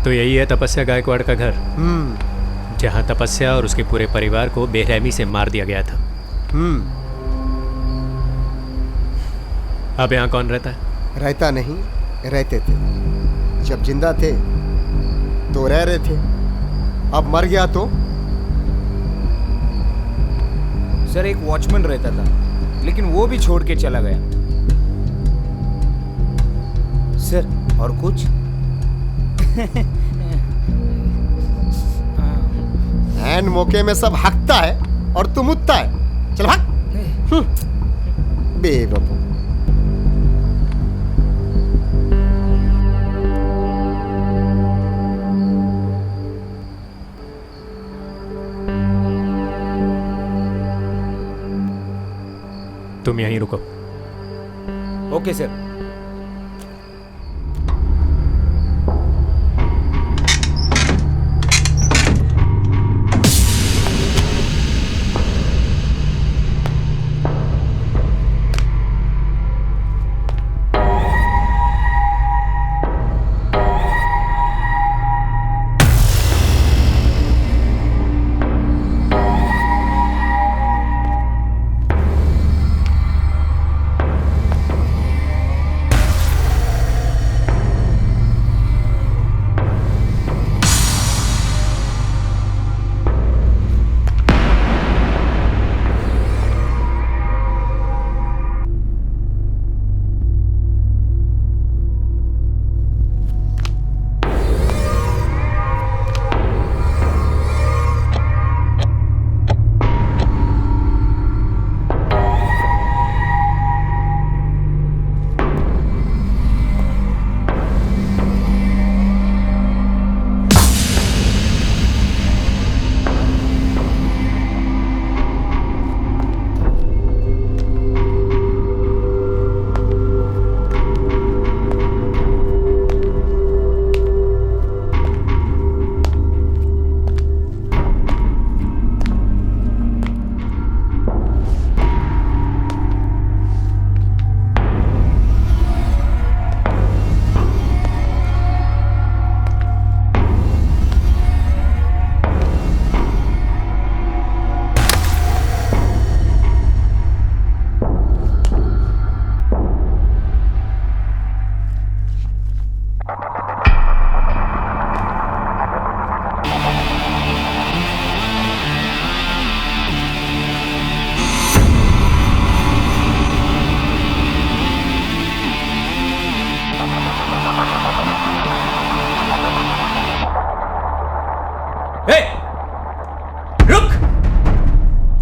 तो यही है तपस्या गायकवाड़ का घर, जहाँ तपस्या और उसके पूरे परिवार को बेरहमी से मार दिया गया था। अब यहाँ कौन रहता है? रहता नहीं, रहते थे। जब जिंदा थे तो रह रहे थे, अब मर गया तो? सर एक वॉचमैन रहता था, लेकिन वो भी छोड़ के चला गया। सर और कुछ? एन मौके में सब हकता है और तुम मुत्ता है। चल भाग। बेवकूफ। तुम यहीं रुको। Okay sir.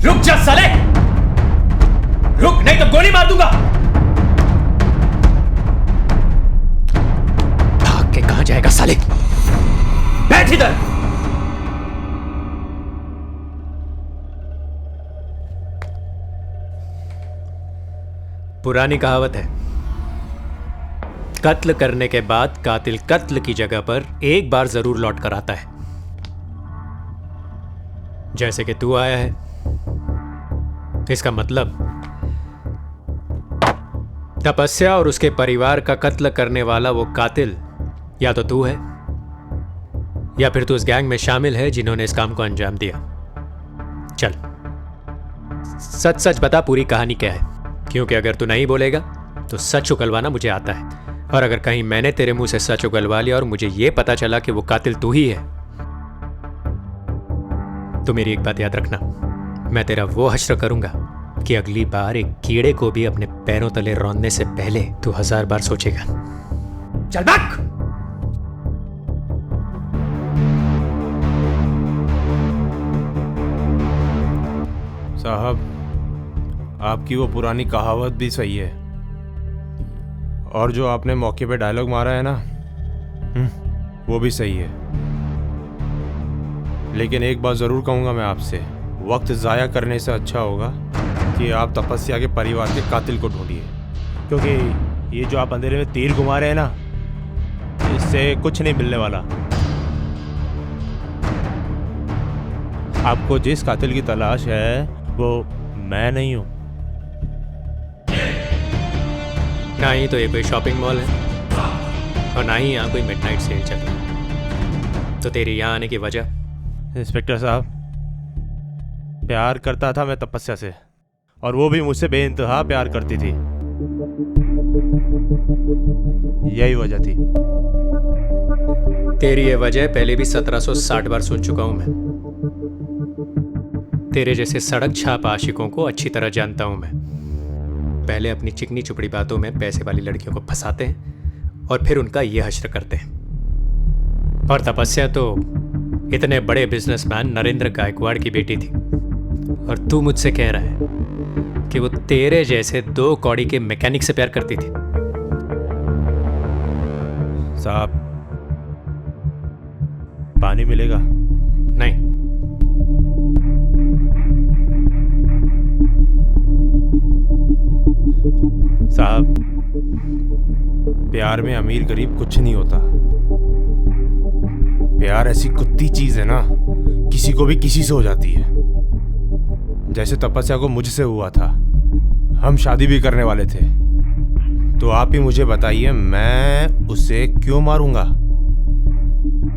रुक जा साले, रुक नहीं तो गोली मार दूंगा। भाग के कहां जाएगा साले? बैठ इधर। पुरानी कहावत है, कत्ल करने के बाद कातिल कत्ल की जगह पर एक बार जरूर लौट कर आता है। जैसे कि तू आया है। इसका मतलब तपस्या और उसके परिवार का कत्ल करने वाला वो कातिल या तो तू है या फिर तू उस गैंग में शामिल है जिन्होंने इस काम को अंजाम दिया। चल सच सच बता, पूरी कहानी क्या है, क्योंकि अगर तू नहीं बोलेगा तो सच उगलवाना मुझे आता है, और अगर कहीं मैंने तेरे मुंह से सच उगलवा लिया और मुझे यह पता चला कि वो कातिल तू ही है, तो मेरी एक बात याद रखना, मैं तेरा वो हश्र करूंगा कि अगली बार एक कीड़े को भी अपने पैरों तले रौंदने से पहले तू 1000 बार सोचेगा। चल भाग। साहब, आपकी वो पुरानी कहावत भी सही है, और जो आपने मौके पे डायलॉग मारा है ना, वो भी सही है। लेकिन एक बात ज़रूर कहूँगा मैं आपसे, वक्त ज़ाया करने से अच्छा होगा कि आप तपस्या के परिवार के कातिल को ढूंढिए, क्योंकि ये जो आप अंधेरे में तीर घुमा रहे हैं ना, इससे कुछ नहीं मिलने वाला। आपको जिस कातिल की तलाश है वो मैं नहीं हूँ। ना ही तो ये कोई शॉपिंग मॉल है और ना ही यहाँ कोई मिडनाइट सेल चल रहा है। तो तेरी यहाँ आने की वजह? इंस्पेक्टर साहब, प्यार करता था मैं तपस्या से, और वो भी मुझसे बेइंतहा प्यार करती थी। यही वजह थी। तेरी ये वजह पहले भी 1760 बार सुन चुका हूं मैं। तेरे जैसे सड़क छाप आशिकों को अच्छी तरह जानता हूं मैं। पहले अपनी चिकनी चुपड़ी बातों में पैसे वाली लड़कियों को फंसाते हैं और फिर उनका ये हश्र करते हैं। और तपस्या तो इतने बड़े बिजनेसमैन नरेंद्र गायकवाड़ की बेटी थी, और तू मुझसे कह रहा है कि वो तेरे जैसे 2 कौड़ी के मैकेनिक से प्यार करती थी। साहब, पानी मिलेगा? नहीं। साहब, प्यार में अमीर गरीब कुछ नहीं होता। प्यार ऐसी कुत्ती चीज है ना, किसी को भी किसी से हो जाती है। जैसे तपस्या को मुझसे हुआ था। हम शादी भी करने वाले थे। तो आप ही मुझे बताइए, मैं उसे क्यों मारूंगा?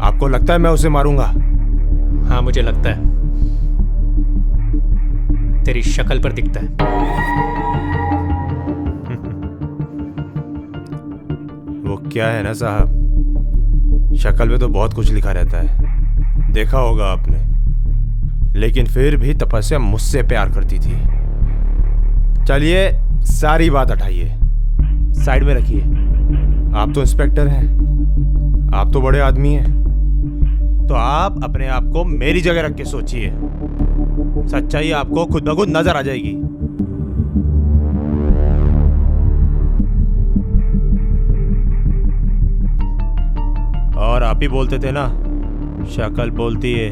आपको लगता है मैं उसे मारूंगा? हाँ, मुझे लगता है। तेरी शक्ल पर दिखता है। वो क्या है ना साहब, शक्ल पे तो बहुत कुछ लिखा रहता है, देखा होगा आपने। लेकिन फिर भी तपस्या मुझसे प्यार करती थी। चलिए, सारी बात हटाइए, साइड में रखिए। आप तो इंस्पेक्टर हैं, आप तो बड़े आदमी हैं, तो आप अपने आप को मेरी जगह रख के सोचिए। सच्चाई आपको खुद ब खुद नजर आ जाएगी। और आप ही बोलते थे ना, शक्ल बोलती है।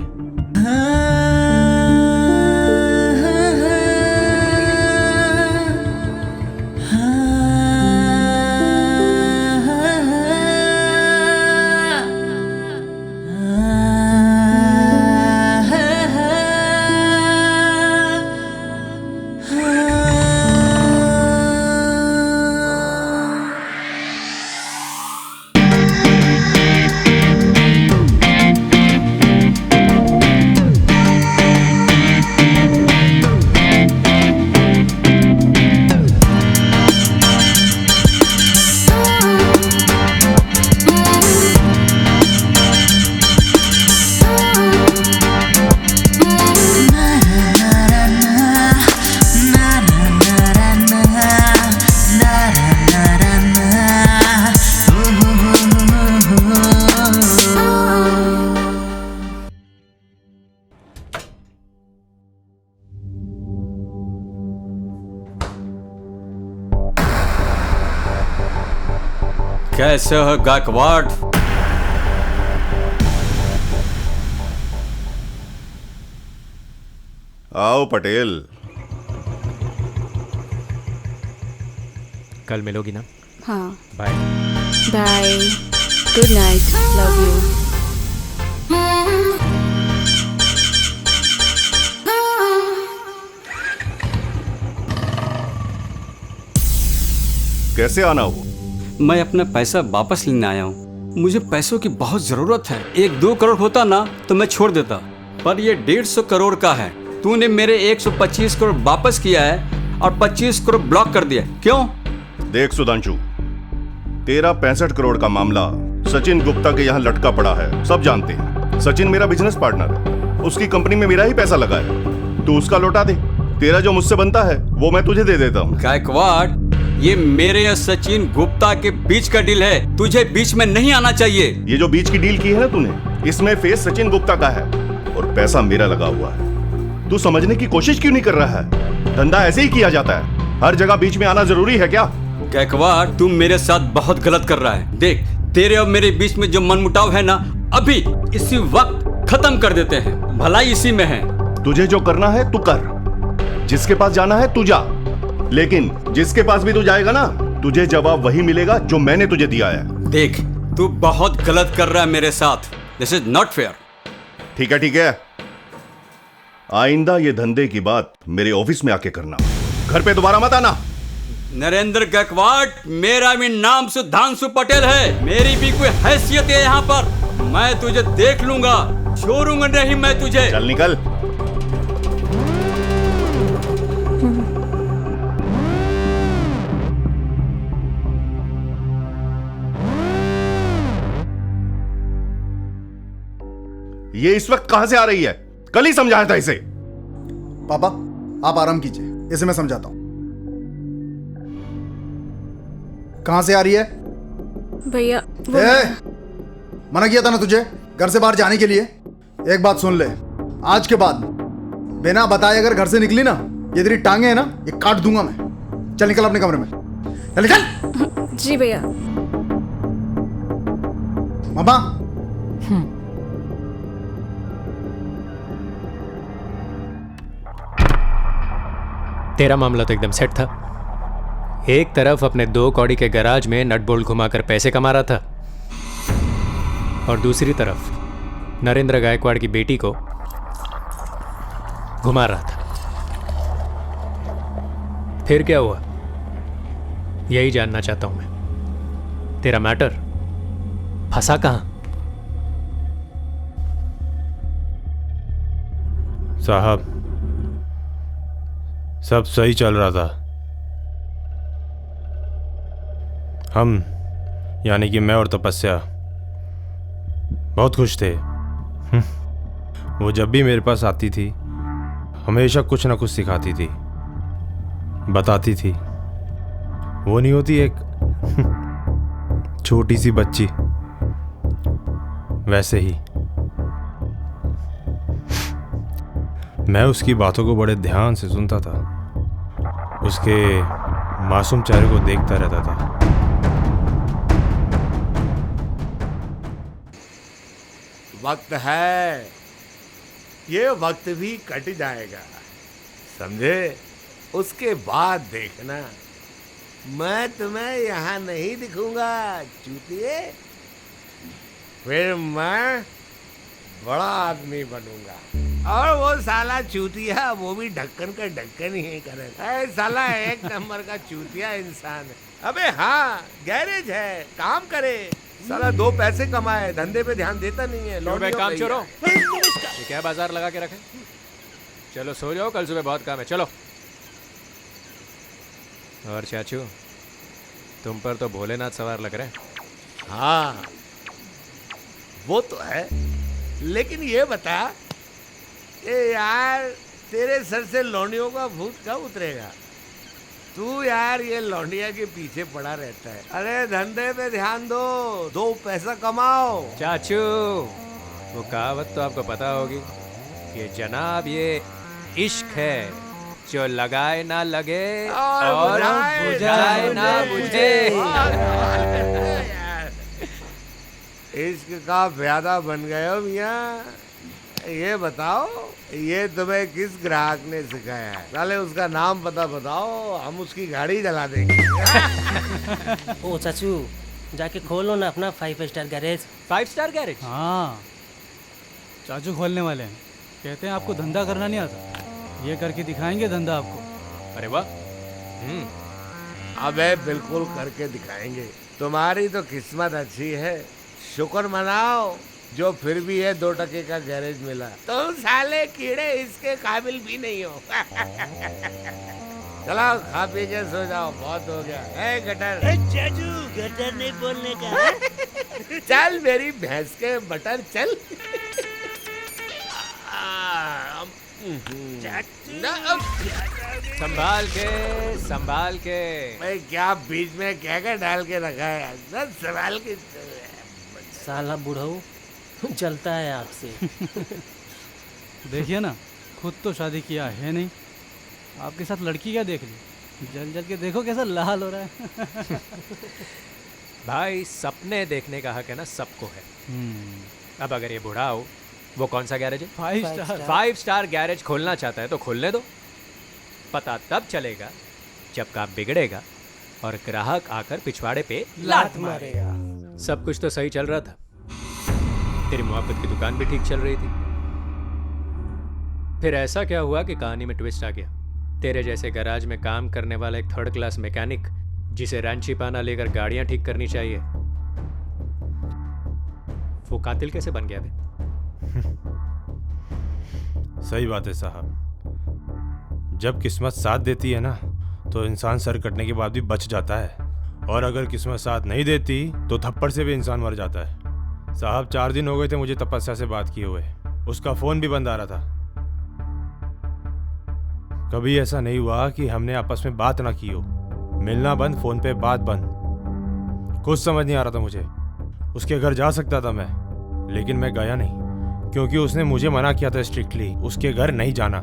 कैसे हो गायकवाड़? आओ पटेल। कल मिलोगी ना? हाँ। Bye. Bye. Good night. Love you. कैसे आना हो? मैं अपना पैसा वापस लेने आया हूँ। मुझे पैसों की बहुत जरूरत है। 1-2 करोड़ होता ना तो मैं छोड़ देता, पर ये 150 करोड़ का है। तूने मेरे 125 करोड़ वापस किया है और 25 करोड़ ब्लॉक कर दिया। क्यों? देख सुधांशु, तेरा 65 करोड़ का मामला सचिन गुप्ता के यहाँ लटका पड़ा है, सब जानते हैं। सचिन मेरा बिजनेस पार्टनर है, उसकी कंपनी में मेरा ही पैसा लगा है। तू उसका लौटा दे, तेरा जो मुझसे बनता है वो मैं तुझे दे देता हूँ। गायकवाड़, ये मेरे और सचिन गुप्ता के बीच का डील है, तुझे बीच में नहीं आना चाहिए। ये जो बीच की डील की है ना तूने, इसमें फेस सचिन गुप्ता का है और पैसा मेरा लगा हुआ है। तू समझने की कोशिश क्यों नहीं कर रहा है? धंधा ऐसे ही किया जाता है, हर जगह बीच में आना जरूरी है क्या? गायकवाड़, तुम मेरे साथ बहुत गलत कर रहा है। देख, तेरे और मेरे बीच में जो मनमुटाव है ना, अभी इसी वक्त खत्म कर देते हैं। भलाई इसी में है। तुझे जो करना है तू कर, जिसके पास जाना है तू जा, लेकिन जिसके पास भी तू जाएगा ना, तुझे जवाब वही मिलेगा जो मैंने तुझे दिया है। देख, तू बहुत गलत कर रहा है मेरे साथ। This is not fair. ठीक है, ठीक है, आइंदा ये धंधे की बात मेरे ऑफिस में आके करना, घर पे दोबारा मत आना। नरेंद्र गायकवाड़, मेरा भी नाम सुधांशु पटेल है। मेरी भी कोई हैसियत है यहाँ पर। मैं तुझे देख लूंगा, छोड़ूंगा नहीं मैं तुझे। चल निकल। ये इस वक्त कहां से आ रही है? कल ही समझाया था इसे। पापा आप आराम कीजिए, इसे मैं समझाता हूं। कहां से आ रही है? भैया वो मना किया था ना तुझे घर से बाहर जाने के लिए। एक बात सुन ले, आज के बाद बिना बताए अगर घर से निकली ना, ये तेरी टांगे है ना, ये काट दूंगा मैं। चल निकल अपने कमरे में, चल निकल। जी भैया। मामा तेरा मामला तो एकदम सेट था। एक तरफ अपने 2 कौड़ी के गैराज में नट बोल्ट घुमाकर पैसे कमा रहा था, और दूसरी तरफ नरेंद्र गायकवाड़ की बेटी को घुमा रहा था। फिर क्या हुआ, यही जानना चाहता हूं मैं। तेरा मैटर फंसा कहां? साहब सब सही चल रहा था। हम यानी कि मैं और तपस्या बहुत खुश थे। वो जब भी मेरे पास आती थी हमेशा कुछ ना कुछ सिखाती थी, बताती थी। वो नहीं होती एक छोटी सी बच्ची, वैसे ही मैं उसकी बातों को बड़े ध्यान से सुनता था, उसके मासूम चेहरे को देखता रहता था। वक्त है, ये वक्त भी कट जाएगा, समझे? उसके बाद देखना, मैं तुम्हें यहाँ नहीं दिखूंगा चूतिए। फिर मैं बड़ा आदमी बनूंगा, और वो साला चूतिया वो भी ढक्कन का ढक्कन ही करेगा। ऐ साला एक नंबर का चूतिया इंसान है। अबे हाँ, गैरेज है, काम करे, साला 2 पैसे कमाए, धंधे पे ध्यान देता नहीं है। लो भाई काम छोड़ो, ये क्या बाजार लगा के रखे? चलो सो जाओ, कल सुबह बहुत काम है, चलो। और चाचू, तुम पर तो भोलेनाथ सवार लग रहे हैं। हाँ वो तो है, लेकिन ये बता ये यार, तेरे सर से लौंडियों का भूत कब उतरेगा? तू यार ये लौंडिया के पीछे पड़ा रहता है। अरे धंधे पे ध्यान दो, 2 पैसा कमाओ। चाचू, वो कहावत तो आपको पता होगी कि जनाब ये इश्क है जो लगाए ना लगे और बुझाए ना बुझे। इश्क का प्यादा बन गए हो मियाँ। ये बताओ, ये तुम्हें किस ग्राहक ने सिखाया है? साले उसका नाम पता बताओ, हम उसकी गाड़ी जला देंगे। ओ चाचू, जाके खोलो ना अपना 5 स्टार गैरेज। 5 star garage? हाँ, चाचू खोलने वाले हैं। कहते हैं आपको धंधा करना नहीं आता, ये करके दिखाएंगे धंधा आपको। अरे वाह। अबे बिल्कुल करके दिखाएंगे। तुम्हारी तो किस्मत अच्छी है, शुक्र मनाओ जो फिर भी है 2 टके का गैरेज मिला। तुम साले कीड़े इसके काबिल भी नहीं हो। चलो खा पी के सो जाओ, बहुत हो गया। ए गटर, चाचू गटर नहीं बोलने का। चल मेरी भैंस के बटर चल। संभाल के, संभाल के। भाई क्या बीच में क्या डाल के रखा है? संभाल के। साला बुढ़ऊ चलता है आपसे। देखिए ना, खुद तो शादी किया है नहीं, आपके साथ लड़की क्या देख ली। जल जल के देखो कैसा लाल हो रहा है। भाई सपने देखने का हक है ना सबको है। अब अगर ये बूढ़ा हो, वो कौन सा गैरेज है? 5 स्टार। 5 स्टार गैरेज खोलना चाहता है तो खोलने दो। पता तब चलेगा जब काम बिगड़ेगा और ग्राहक आकर पिछवाड़े पे लात मारेगा। सब कुछ तो सही चल रहा था, तेरी मोहब्बत की दुकान भी ठीक चल रही थी। फिर ऐसा क्या हुआ कि कहानी में ट्विस्ट आ गया? तेरे जैसे गैराज में काम करने वाला एक 3rd क्लास मैकेनिक, जिसे रांची पाना लेकर गाड़ियां ठीक करनी चाहिए, वो कातिल कैसे बन गया बे? सही बात है साहब, जब किस्मत साथ देती है ना तो इंसान सर कटने के बाद भी बच जाता है, और अगर किस्मत साथ नहीं देती तो थप्पड़ से भी इंसान मर जाता है। साहब 4 दिन हो गए थे मुझे तपस्या से बात किए हुए, उसका फोन भी बंद आ रहा था। कभी ऐसा नहीं हुआ कि हमने आपस में बात ना की हो, मिलना बंद, फोन पे बात बंद। कुछ समझ नहीं आ रहा था मुझे। उसके घर जा सकता था मैं, लेकिन मैं गया नहीं क्योंकि उसने मुझे मना किया था स्ट्रिक्टली उसके घर नहीं जाना।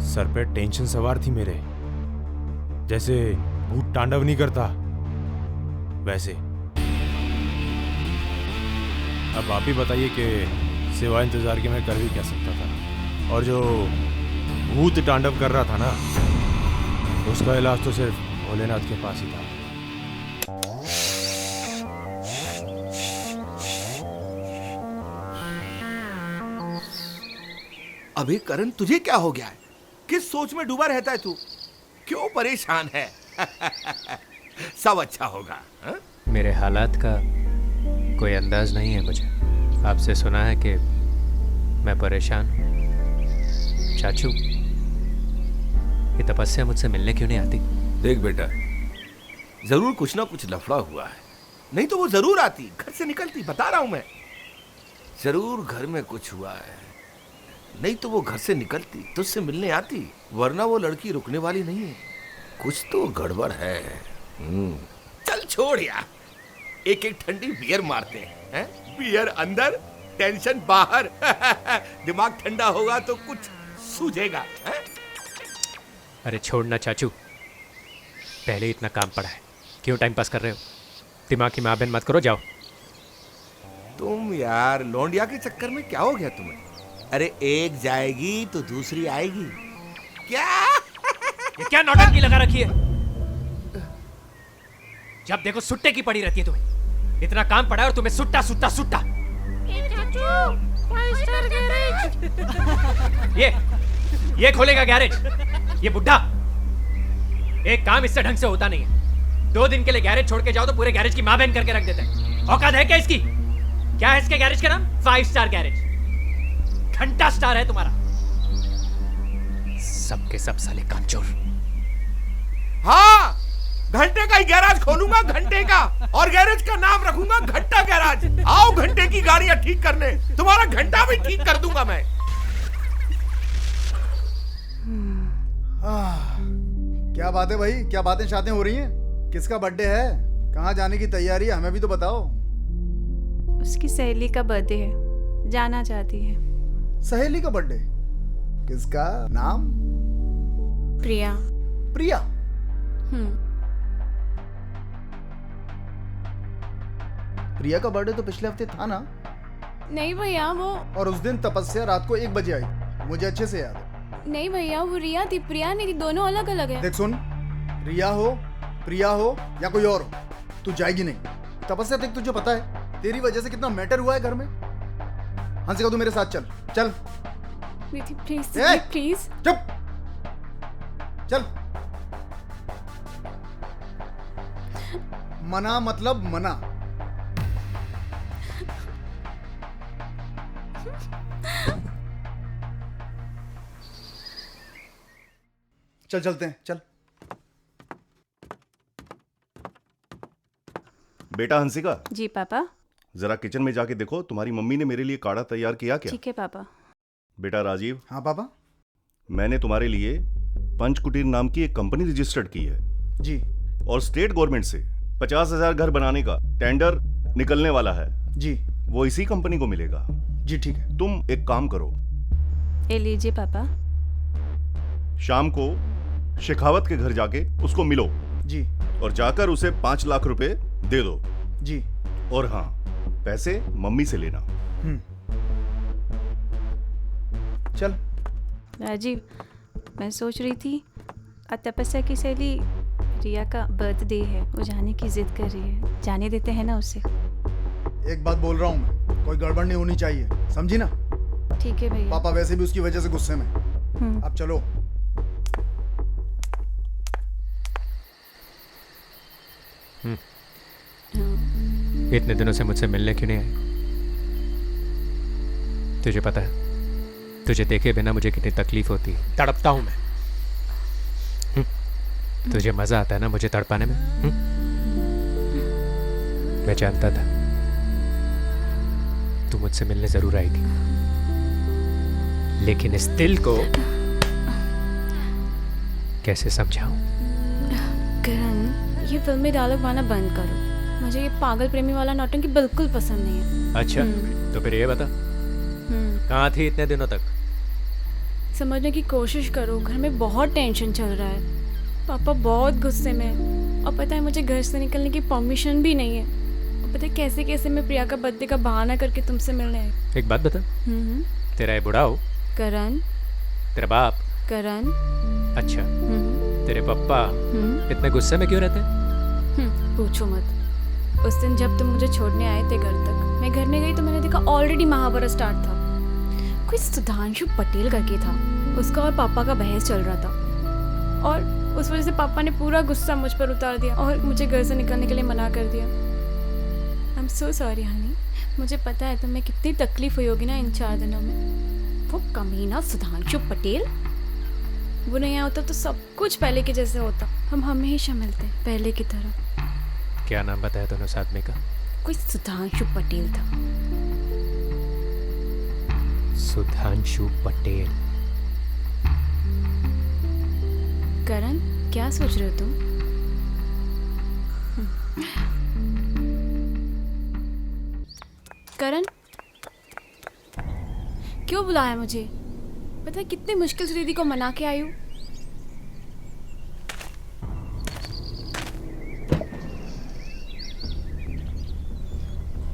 सर पे टेंशन सवार थी मेरे, जैसे भूत तांडव नहीं करता वैसे। अब आप ही बताइए कि सिवाय इंतजार के मैं कर भी क्या सकता था, और जो भूत तांडव कर रहा था ना उसका इलाज तो सिर्फ भोलेनाथ के पास ही था। अभी करण तुझे क्या हो गया है? किस सोच में डूबा रहता है तू? क्यों परेशान है? सब अच्छा होगा हा? मेरे हालात का कोई अंदाज नहीं है मुझे। आपसे सुना है कि मैं परेशान हूँ। चाचू, ये तपस्या मुझसे मिलने क्यों नहीं आती? देख बेटा, जरूर कुछ ना कुछ लफड़ा हुआ है, नहीं तो वो जरूर आती, घर से निकलती। बता रहा हूं मैं, जरूर घर में कुछ हुआ है, नहीं तो वो घर से निकलती, तुझसे मिलने आती। वरना वो लड़की रुकने वाली नहीं है, कुछ तो गड़बड़ है। चल छोड़ यार, एक एक ठंडी बियर मारते हैं। बियर अंदर, टेंशन बाहर। दिमाग ठंडा होगा तो कुछ सूझेगा। अरे छोड़ना चाचू, पहले इतना काम पड़ा है, क्यों टाइम पास कर रहे हो? दिमाग की माँ बहन मत करो, जाओ। तुम यार लौंडिया के चक्कर में क्या हो गया तुम्हें? अरे एक जाएगी तो दूसरी आएगी। क्या ये क्या नौटंकी लगा रखी है? जब देखो सुट्टे की पड़ी रहती है तुम्हें। इतना काम पड़ा है और तुम्हें सुट्टा सुट्टा सुट्टा। ये खोलेगा गैरेज, ये बुढ़ा। एक काम इससे ढंग से होता नहीं है। 2 दिन के लिए गैरेज छोड़ के जाओ तो पूरे गैरेज की माँ बहन करके रख देते हैं। औकात है क्या इसकी? क्या है इसके गैरेज का नाम? 5 स्टार गैरेज। घंटा स्टार है तुम्हारा। सबके सब साले कामचोर। हाँ, घंटे का ही गैराज खोलूंगा, घंटे का, और गैरेज का नाम रखूंगा घंटा गैराज। आओ घंटे की गाड़ियां ठीक करने, तुम्हारा घंटा भी ठीक कर दूंगा मैं। क्या बात है भाई, क्या बातें शातें हो रही हैं? किसका बर्थडे है? कहाँ जाने की तैयारी है? हमें भी तो बताओ। उसकी सहेली का बर्थडे है, जाना चाहती है। सहेली का बर्थडे? किसका? नाम? प्रिया। प्रिया? प्रिया का बर्थडे तो पिछले हफ्ते था ना? नहीं भैया, वो और उस दिन तपस्या रात को 1 बजे आई, मुझे अच्छे से याद है। नहीं भैया, वो रिया थी, प्रिया नहीं थी, दोनों अलग अलग है। देख सुन, रिया हो, प्रिया हो या कोई और हो, तू जाएगी नहीं। तपस्या देख, तुझे पता है तेरी वजह से कितना मैटर हुआ है घर में। हंसिका तू मेरे साथ चल। चल प्लीज प्लीज। चुप, चल। मना मतलब मना। चल चलते हैं, चल। बेटा हंसिका। जी पापा। जरा किचन में जाके देखो, तुम्हारी मम्मी ने मेरे लिए काढ़ा तैयार किया क्या? ठीक है पापा। बेटा राजीव। हाँ पापा। मैंने तुम्हारे लिए पंचकुटीर नाम की एक कंपनी रजिस्टर्ड की है जी, और स्टेट गवर्नमेंट से 50,000 घर बनाने का टेंडर निकलने वाला है जी। वो इसी कंपनी को मिलेगा जी ठीक है। तुम एक काम करो, ये लीजिए पापा। शाम को शेखावत के घर जाके उसको मिलो जी, और जाकर उसे 5 लाख रुपए दे दो जी। और हाँ, पैसे मम्मी से लेना। चल। राजीव, मैं सोच रही थी तपस्या की सहेली रिया का बर्थडे है, वो जाने की जिद कर रही है, जाने देते हैं ना उसे। एक बात बोल रहा हूँ मैं, कोई गड़बड़ नहीं होनी चाहिए, समझी ना? ठीक है भैया। पापा वैसे भी उसकी वजह से गुस्से में। अब चलो। इतने दिनों से मुझसे मिलने क्यों नहीं आई? तुझे पता है तुझे देखे बिना मुझे कितनी तकलीफ होती है, तड़पता हूं मैं। तुझे मजा आता है ना मुझे तड़पाने में? मैं जानता था तू मुझसे मिलने जरूर आएगी, लेकिन इस दिल को कैसे समझाऊं? करण, ये फिल्मी डायलॉग मारना बंद करो। मुझे ये पागल प्रेमी वाला नौटंकी बिल्कुल पसंद नहीं है। अच्छा तो फिर ये बता कहाँ थी इतने दिनों तक? समझने की कोशिश करो, घर में बहुत टेंशन चल रहा है। पापा बहुत गुस्से में हैं। और पता है मुझे घर से निकलने की परमिशन भी नहीं है। और पता है कैसे कैसे मैं प्रिया का बर्थडे का बहाना करके तुमसे मिलने आई। एक बात बता, तेरा ये बुढ़ा हो करण, तेरा बाप करण, अच्छा तेरे पापा इतने गुस्से में क्यों रहते हैं? पूछो मत। उस दिन जब तुम मुझे छोड़ने आए थे घर तक, मैं घर में गई तो मैंने देखा ऑलरेडी महाभारत स्टार्ट था। कोई सुधांशु पटेल करके था, उसका और पापा का बहस चल रहा था। और उस वजह से पापा ने पूरा गुस्सा मुझ पर उतार दिया और मुझे घर से निकलने के लिए मना कर दिया। I am so sorry Honey. मुझे पता है तुम्हें कितनी तकलीफ हुई होगी ना इन 4 दिनों में। वो कमीना सुधांशु पटेल, वो नहीं होता तो सब कुछ पहले के जैसे होता। हम हमेशा मिलते पहले की तरह। क्या नाम बताया तूने उस आदमी का? कोई सुधांशु पटेल था। सुधांशु पटेल। करण, क्या सोच रहे हो तुम? करण, क्यों बुलाया मुझे? पता है कितनी मुश्किल से दीदी को मना के आई हूँ।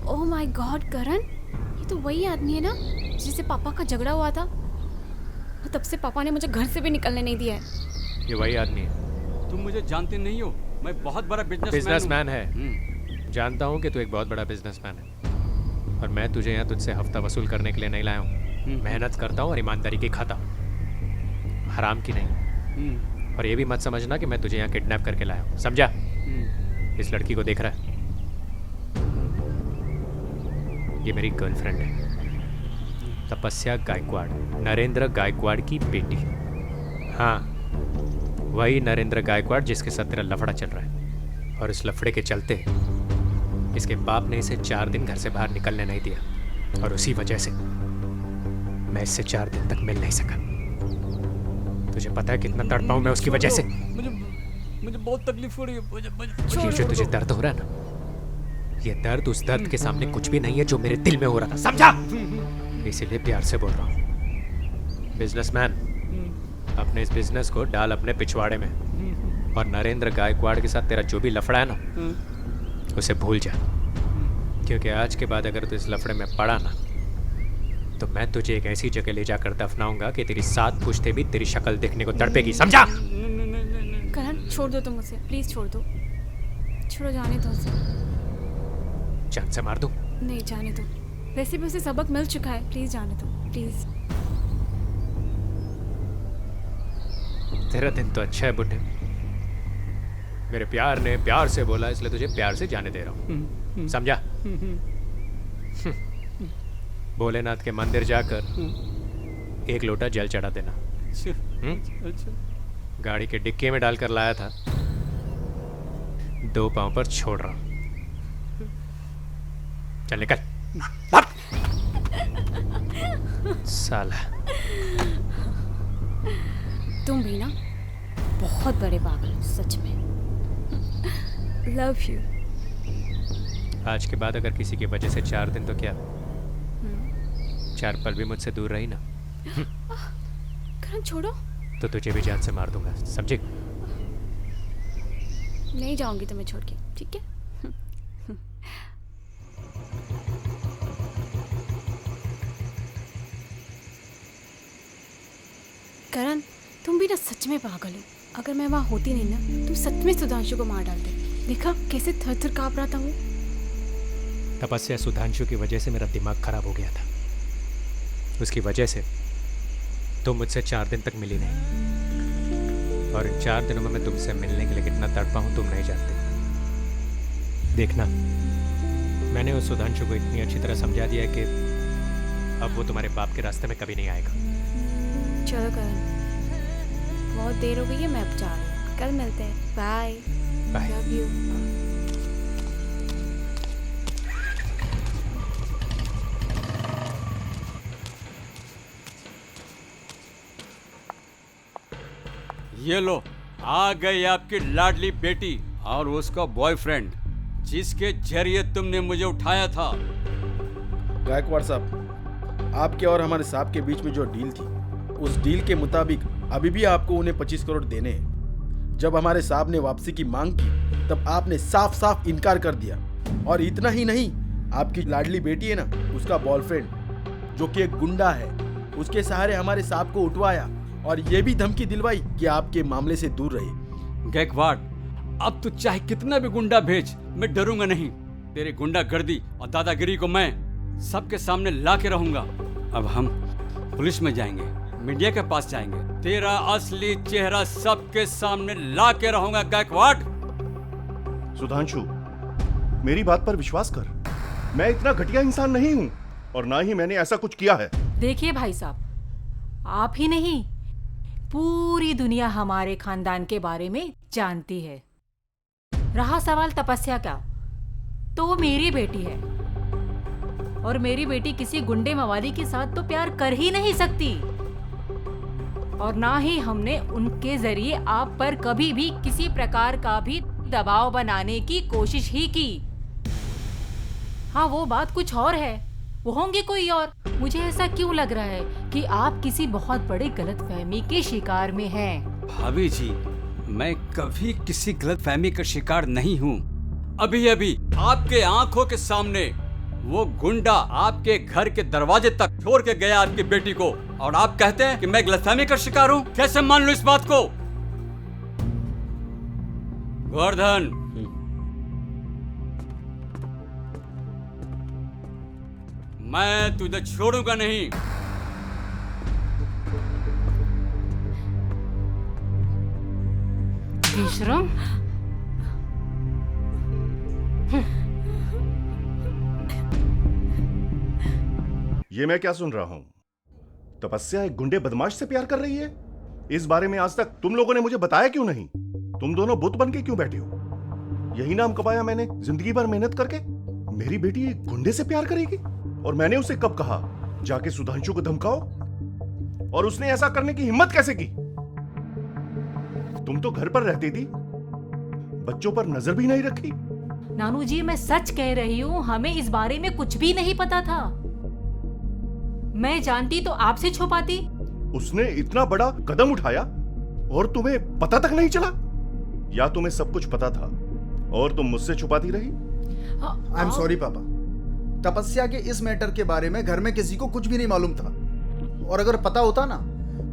ओह माय गॉड करण, ये तो वही आदमी है ना जिससे पापा का झगड़ा हुआ था। और तब से पापा ने मुझे घर से भी निकलने नहीं दिया है। ये वही आदमी है। तुम मुझे जानते नहीं हो, मैं बहुत बड़ा बिजनेसमैन है। जानता हूँ कि तू एक बहुत बड़ा बिजनेसमैन है, और मैं तुझे यहाँ तुझसे हफ्ता वसूल करने के लिए नहीं लाया हूँ। मेहनत करता हूँ और ईमानदारी की खाता हूँ, हराम की नहीं। और ये भी मत समझना कि मैं तुझे यहाँ किडनैप करके लाया हूँ, समझा? इस लड़की को देख रहा है, ये मेरी गर्लफ्रेंड है, तपस्या गायकवाड़, नरेंद्र गायकवाड़ की बेटी। हाँ, वही नरेंद्र गायकवाड़ जिसके साथ तेरा लफड़ा चल रहा है। और इस लफड़े के चलते इसके बाप ने इसे 4 दिन घर से बाहर निकलने नहीं दिया, और उसी वजह से मैं इससे 4 दिन तक मिल नहीं सका। तुझे पता है कितना तड़पा हूं मैं उसकी वजह से? मुझे बहुत तकलीफ हो रही है। ये तुझे दर्द हो रहा है ना, ये दर्द उस दर्द के सामने कुछ भी नहीं है जो मेरे दिल में हो रहा था, समझा? इसीलिए प्यार से बोल रहा हूँ। बिजनेसमैन, अपने इस बिजनेस को डाल अपने पिछवाड़े में, और नरेंद्र गायकवाड़ के साथ तेरा जो भी लफड़ा है ना, उसे भूल जा। क्योंकि आज के बाद अगर तू इस लफड़े में पड़ा ना, तो मैं तुझे एक ऐसी जगह ले जाकर दफनाऊंगा कि तेरी 7 पुश्ते भी तेरी शक्ल देखने को तड़पेगी, समझा? करण, छोड़ दो तुम मुझे, प्लीज छोड़ दो। छोड़ो, जाने दो उसे। जान से मार दूं? नहीं, जाने दो। वैसे भी उसे सबक मिल चुका है, प्लीज जाने दो, प्लीज। तेरा दिन तो अच्छा है बुड्ढे, मेरे प्यार ने प्यार से बोला, इसलिए तुझे प्यार से जाने दे रहा हूँ, समझा? भोलेनाथ के मंदिर जाकर 1 लोटा जल चढ़ा देना। गाड़ी के डिक्की में डालकर लाया था, 2 पांव पर छोड़ रहा हूं। चल निकल। साला, तुम भी ना बहुत बड़े पागल हो, सच में। Love you. आज के बाद अगर किसी की वजह से 4 दिन तो क्या 4 पल भी मुझसे दूर रही ना, करण छोड़ो, तो तुझे भी जान से मार दूंगा, समझे? नहीं जाऊंगी तुम्हें छोड़ के, ठीक है? करण, तुम भी ना सच में पागल हो। अगर मैं वहां होती नहीं ना, तुम सच में सुधांशु को मार डालते। देखा कैसे थर थर कांप रहा था वो। तपस्या, सुधांशु की वजह से मेरा दिमाग खराब हो गया था। उसकी वजह से तुम मुझसे 4 दिन तक मिली नहीं, और इन 4 दिनों में मैं तुमसे मिलने के लिए कितना तड़पा हूं तुम नहीं जानते। देखना, मैंने उस सुधांशु को इतनी अच्छी तरह समझा दिया कि अब वो तुम्हारे बाप के रास्ते में कभी नहीं आएगा। चलो करण, बहुत देर हो गई है, मैं अब जा रही हूँ। कल मिलते हैं। बाय। बाय। Love you. ये लो, आ गई आपकी लाडली बेटी और उसका बॉयफ्रेंड, जिसके जरिए तुमने मुझे उठाया था। गायकवाड़ साहब, आपके और हमारे साहब के बीच में जो डील थी, उस डील के मुताबिक अभी भी आपको उन्हें 25 करोड़ देने हैं। जब हमारे साहब ने वापसी की मांग की, तब आपने साफ साफ इनकार कर दिया। और इतना ही नहीं, आपकी लाडली बेटी है ना, उसका बॉयफ्रेंड, जो कि एक गुंडा है, उसके सहारे हमारे साहब को उठवाया और ये भी धमकी दिलवाई कि आपके मामले से दूर रहे। गायकवाड़, अब तू चाहे कितना भी गुंडा भेज, मैं डरूंगा नहीं। तेरे गुंडागर्दी और दादागिरी को मैं सबके सामने ला के रहूंगा। अब हम पुलिस में जाएंगे, मीडिया के पास जाएंगे, तेरा असली चेहरा सबके सामने ला के रहूंगा। गायकवाड़, सुधांशु, मेरी बात पर विश्वास कर। मैं इतना घटिया इंसान नहीं हूं और ना ही मैंने ऐसा कुछ किया है। देखिए भाई साहब, आप ही नहीं, पूरी दुनिया हमारे खानदान के बारे में जानती है। रहा सवाल तपस्या का, तो वो मेरी बेटी है और मेरी बेटी किसी गुंडे मवाली के साथ तो प्यार कर ही नहीं सकती। और ना ही हमने उनके जरिए आप पर कभी भी किसी प्रकार का भी दबाव बनाने की कोशिश ही की। हाँ, वो बात कुछ और है, वो होंगे कोई और। मुझे ऐसा क्यों लग रहा है कि आप किसी बहुत बड़े गलतफहमी के शिकार में हैं। भाभी जी, मैं कभी किसी गलतफहमी का शिकार नहीं हूँ। अभी अभी आपके आंखों के सामने वो गुंडा आपके घर के दरवाजे तक छोड़ के गया आपकी बेटी को, और आप कहते हैं कि मैं गलतफहमी का शिकार हूँ। कैसे मान लूं इस बात को? गोवर्धन, मैं तुझे छोड़ूंगा नहीं। विश्रम, ये मैं क्या सुन रहा हूं? तपस्या एक गुंडे बदमाश से प्यार कर रही है? इस बारे में आज तक तुम लोगों ने मुझे बताया क्यों नहीं? तुम दोनों बुत बन के क्यों बैठे हो? यही नाम कमाया मैंने जिंदगी भर मेहनत करके। मेरी बेटी एक गुंडे से प्यार करेगी? और मैंने उसे कब कहा जाके सुधांशु को धमकाओ? और उसने ऐसा करने की हिम्मत कैसे की? तुम तो घर पर रहती थी, बच्चों पर नजर भी नहीं रखी। नानू जी, मैं सच कह रही हूँ, हमें इस बारे में कुछ भी नहीं पता था। मैं जानती तो आपसे छुपाती। उसने इतना बड़ा कदम उठाया और तुम्हें पता तक नहीं चला? या तुम्हें सब कुछ पता था और तुम मुझसे छुपाती रही? आई एम सॉरी पापा, तपस्या के इस मैटर के बारे में घर में किसी को कुछ भी नहीं मालूम था, और अगर पता होता ना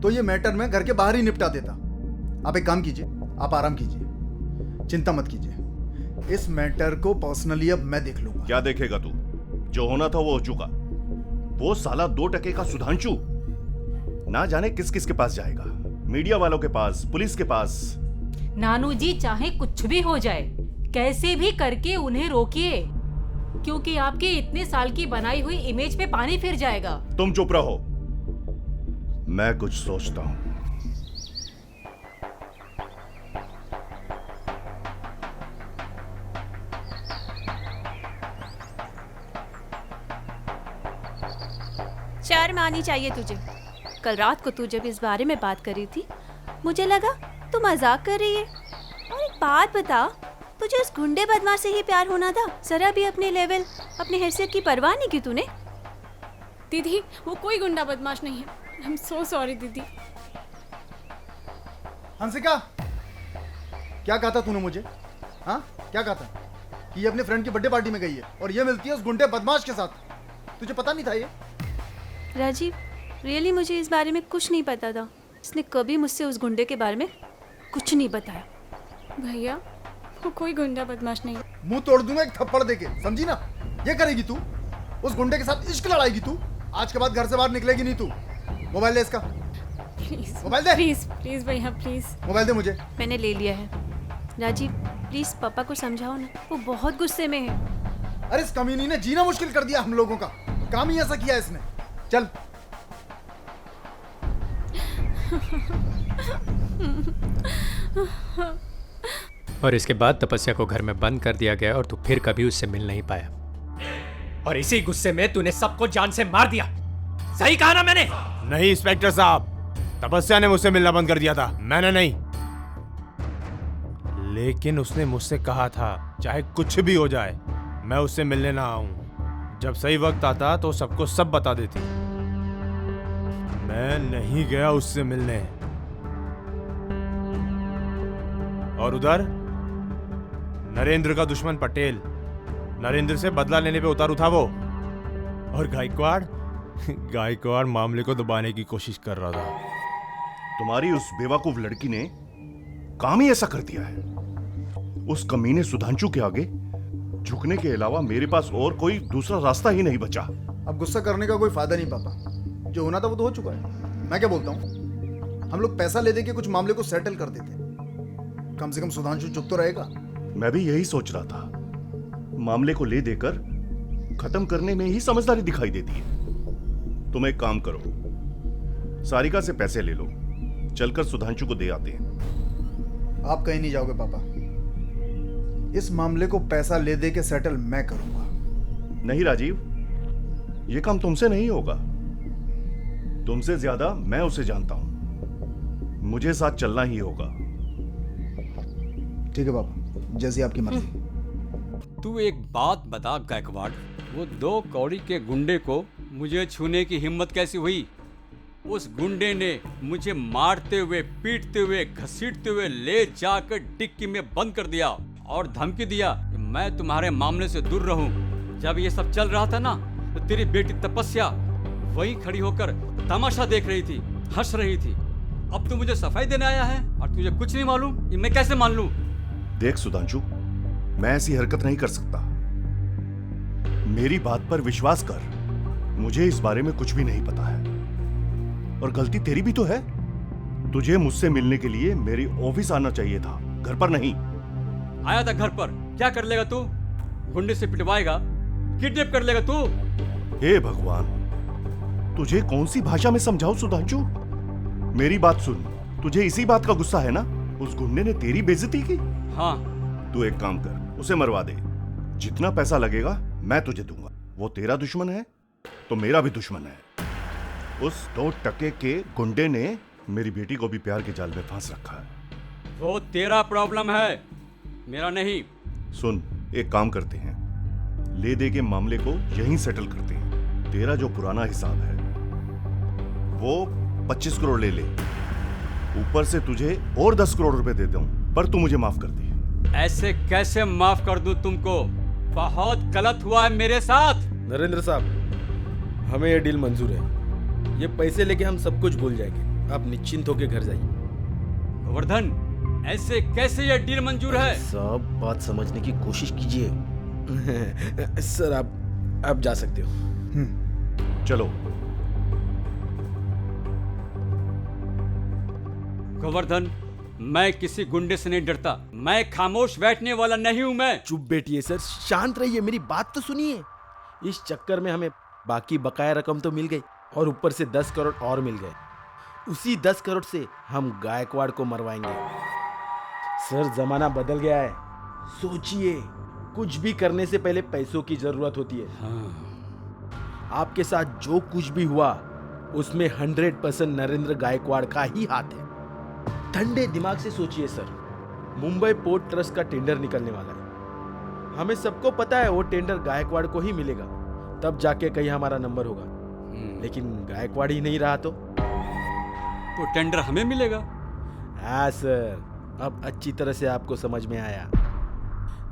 तो ये मैटर मैं घर के बाहर ही निपटा देता। आप एक काम कीजिए, आप आराम कीजिए, चिंता मत कीजिए। इस मैटर को पर्सनली अब मैं देख लूंगा। क्या देखेगा तू? जो होना था वो हो चुका। वो साला 2 टके का सुधांशु ना जाने किस किस के पास जाएगा, मीडिया वालों के पास, पुलिस के पास। नानू जी, चाहे कुछ भी हो जाए, कैसे भी करके उन्हें रोकिए, क्योंकि आपके इतने साल की बनाई हुई इमेज पे पानी फिर जाएगा। तुम चुप रहो, मैं कुछ सोचता हूं। शर्म आनी चाहिए तुझे। कल रात को तू जब इस बारे में बात कर रही थी, मुझे लगा तू मजाक कर रही है। और एक बात बता, तुझे उस गुंडे बदमाश से ही प्यार होना था? जरा भी अपने लेवल, अपनी हैसियत की परवाह नहीं की तूने? दीदी, वो कोई गुंडा बदमाश नहीं है। आई एम सो सॉरी दीदी। हंसिका, क्या कहा था तूने मुझे? हाँ, क्या कहा था? कि ये अपने फ्रेंड की बर्थडे पार्टी में गई है और ये मिलती है उस गुंडे बदमाश के साथ। तुझे पता नहीं था ये? राजीव, रियली मुझे इस बारे में कुछ नहीं पता था। इसने कभी मुझसे उस गुंडे के बारे में कुछ नहीं बताया। भैया, वो कोई गुंडा बदमाश नहीं। मुंह तोड़ दूंगा एक थप्पड़ देके, समझी ना? ये करेगी तू? उस गुंडे के साथ इश्क लड़ाएगी तू? आज के बाद घर से बाहर निकलेगी नहीं तू। मोबाइल दे इसका। Please mobile they. Please please भैया प्लीज। मोबाइल दे मुझे। मैंने ले लिया है। राजीव, प्लीज पापा को समझाओ ना, वो बहुत गुस्से में है। अरे इस कमीनी ने जीना मुश्किल कर दिया हम लोगों का। काम ही ऐसा किया इसने। चल। और इसके बाद तपस्या को घर में बंद कर दिया गया और तू फिर कभी उससे मिल नहीं पाया। और इसी गुस्से में तूने सबको जान से मार दिया। सही कहा ना मैंने? नहीं इंस्पेक्टर साहब, तपस्या ने मुझसे मिलना बंद कर दिया था, मैंने नहीं। लेकिन उसने मुझसे कहा था चाहे कुछ भी हो जाए मैं उससे मिलने ना आऊं। जब सही वक्त आता तो सबको सब बता देती। मैं नहीं गया उससे मिलने। और उधर नरेंद्र का दुश्मन पटेल नरेंद्र से बदला लेने पे उतारू था वो। और गायकवाड़ मामले को दबाने की कोशिश कर रहा था। तुम्हारी उस बेवकूफ लड़की ने काम ही ऐसा कर दिया है। उस कमीने सुधांशु के आगे झुकने के अलावा मेरे पास और कोई दूसरा रास्ता ही नहीं बचा। अब गुस्सा करने का कोई फायदा नहीं पापा। जो होना था वो तो हो चुका है। मैं क्या बोलता हूँ, हम लोग पैसा ले दे के कुछ मामले को सेटल कर देते। कम से कम सुधांशु चुप तो रहेगा। मैं भी यही सोच रहा था। मामले को ले देकर खत्म करने में ही समझदारी दिखाई देती है। तुम एक काम करो, सारिका से पैसे ले लो, चलकर सुधांशु को दे आते हैं। आप कहीं नहीं जाओगे पापा। इस मामले को पैसा ले दे के सेटल मैं करूंगा। नहीं राजीव, यह काम तुमसे नहीं होगा। तुमसे ज्यादा मैं उसे जानता हूं। मुझे साथ चलना ही होगा। ठीक है पापा, जैसी आपकी मर्जी। तू एक बात बता गायकवाड़, वो 2 कौड़ी के गुंडे को मुझे छूने की हिम्मत कैसी हुई? उस गुंडे ने मुझे मारते हुए, पीटते हुए, घसीटते हुए ले जाकर डिक्की में बंद कर दिया और धमकी दिया कि मैं तुम्हारे मामले से दूर रहूं। जब ये सब चल रहा था ना, तो तेरी बेटी तपस्या वही खड़ी होकर तमाशा देख रही थी, हंस रही थी। अब तू मुझे सफाई देने आया है और तुझे कुछ नहीं मालूम? ये मैं कैसे मान लूं? देख सुधांशु, मैं ऐसी हरकत नहीं कर सकता। मेरी बात पर विश्वास कर। मुझे इस बारे में कुछ भी नहीं पता है। और गलती तेरी भी तो है। तुझे मुझसे मिलने के लिए मेरे ऑफिस आना चाहिए था, घर पर नहीं। आया था घर पर, क्या कर लेगा तू? गुंडे से पिटवाएगा, किडनैप कर लेगा तू? हे भगवान, तुझे कौन सी भाषा में समझाऊं सुधांशु? मेरी बात सुन, तुझे इसी बात का गुस्सा है ना? उस गुंडे ने तेरी बेइज्जती की। हाँ। तू एक काम कर, उसे मरवा दे। जितना पैसा लगेगा मैं तुझे दूंगा। वो तेरा दुश्मन है तो मेरा भी दुश्मन है। उस 2 टके के गुंडे ने मेरी बेटी को भी प्यार के जाल में फांस रखा है। वो तेरा प्रॉब्लम है, मेरा नहीं। सुन, एक काम करते हैं, ले दे के मामले को यहीं सेटल करते हैं। तेरा जो पुराना हिसाब है वो 25 करोड़ ले ले। ऊपर से तुझे और 10 करोड़ रुपए देता हूं, पर तू मुझे माफ कर दे। ऐसे कैसे माफ कर दूं तुमको? बहुत गलत हुआ है मेरे साथ। नरेंद्र साहब, हमें यह डील मंजूर है। ये पैसे लेके हम सब कुछ भूल जाएंगे। आप निश्चिंत होकर घर जाइए। गोवर्धन, ऐसे कैसे ये डील मंजूर है? सब बात समझने की कोशिश कीजिए। सर, आप जा सकते हो। चलो। गोवर्धन, मैं किसी गुंडे से नहीं डरता। मैं खामोश बैठने वाला नहीं हूं। मैं चुप बैठिए सर, शांत रहिए, मेरी बात तो सुनिए। इस चक्कर में हमें बाकी बकाया रकम तो मिल गई और ऊपर से 10 करोड़ और मिल गए। उसी 10 करोड़ से हम गायकवाड़ को मरवाएंगे। सर, जमाना बदल गया है। सोचिए, कुछ भी करने से पहले पैसों की जरूरत होती है। हाँ। आपके साथ जो कुछ भी हुआ उसमें 100% नरेंद्र गायकवाड़ का ही हाथ है। ठंडे दिमाग से सोचिए सर, मुंबई पोर्ट ट्रस्ट का टेंडर निकलने वाला है। हमें सबको पता है वो टेंडर गायकवाड़ को ही मिलेगा, तब जाके कहीं हमारा नंबर होगा। लेकिन गायकवाड़ ही नहीं रहा तो टेंडर हमें मिलेगा। हाँ सर, अब अच्छी तरह से आपको समझ में आया।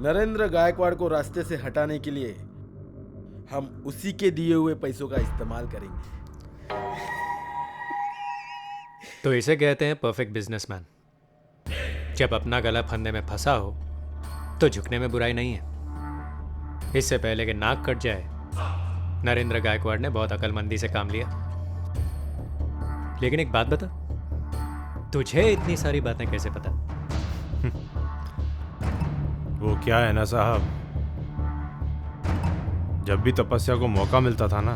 नरेंद्र गायकवाड़ को रास्ते से हटाने के लिए हम उसी के दिए हुए पैसों का इस्तेमाल करेंगे। तो इसे कहते हैं परफेक्ट बिजनेसमैन। जब अपना गला फंदे में फंसा हो तो झुकने में बुराई नहीं है। इससे पहले कि नाक कट जाए, नरेंद्र गायकवाड़ ने बहुत अकलमंदी से काम लिया। लेकिन एक बात बता, तुझे इतनी सारी बातें कैसे पता? वो क्या है ना साहब, जब भी तपस्या को मौका मिलता था ना,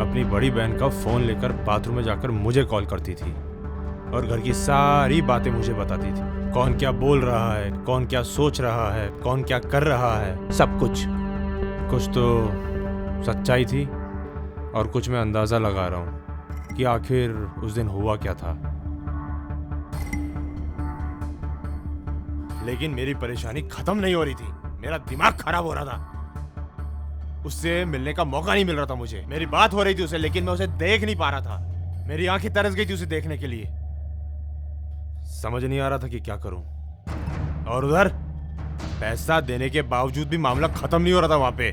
अपनी बड़ी बहन का फोन लेकर बाथरूम में जाकर मुझे कॉल करती थी और घर की सारी बातें मुझे बताती थी। कौन क्या बोल रहा है, कौन क्या सोच रहा है, कौन क्या कर रहा है, सब कुछ। कुछ तो सच्चाई थी और कुछ मैं अंदाजा लगा रहा हूँ कि आखिर उस दिन हुआ क्या था। लेकिन मेरी परेशानी खत्म नहीं हो रही थी, मेरा दिमाग खराब हो रहा था। उससे मिलने का मौका नहीं मिल रहा था मुझे। मेरी बात हो रही थी उसे, लेकिन मैं उसे देख नहीं पा रहा था। मेरी आंखें तरस गई थी उसे देखने के लिए। समझ नहीं आ रहा था कि क्या करूं। और उधर पैसा देने के बावजूद भी मामला खत्म नहीं हो रहा था वहां पे।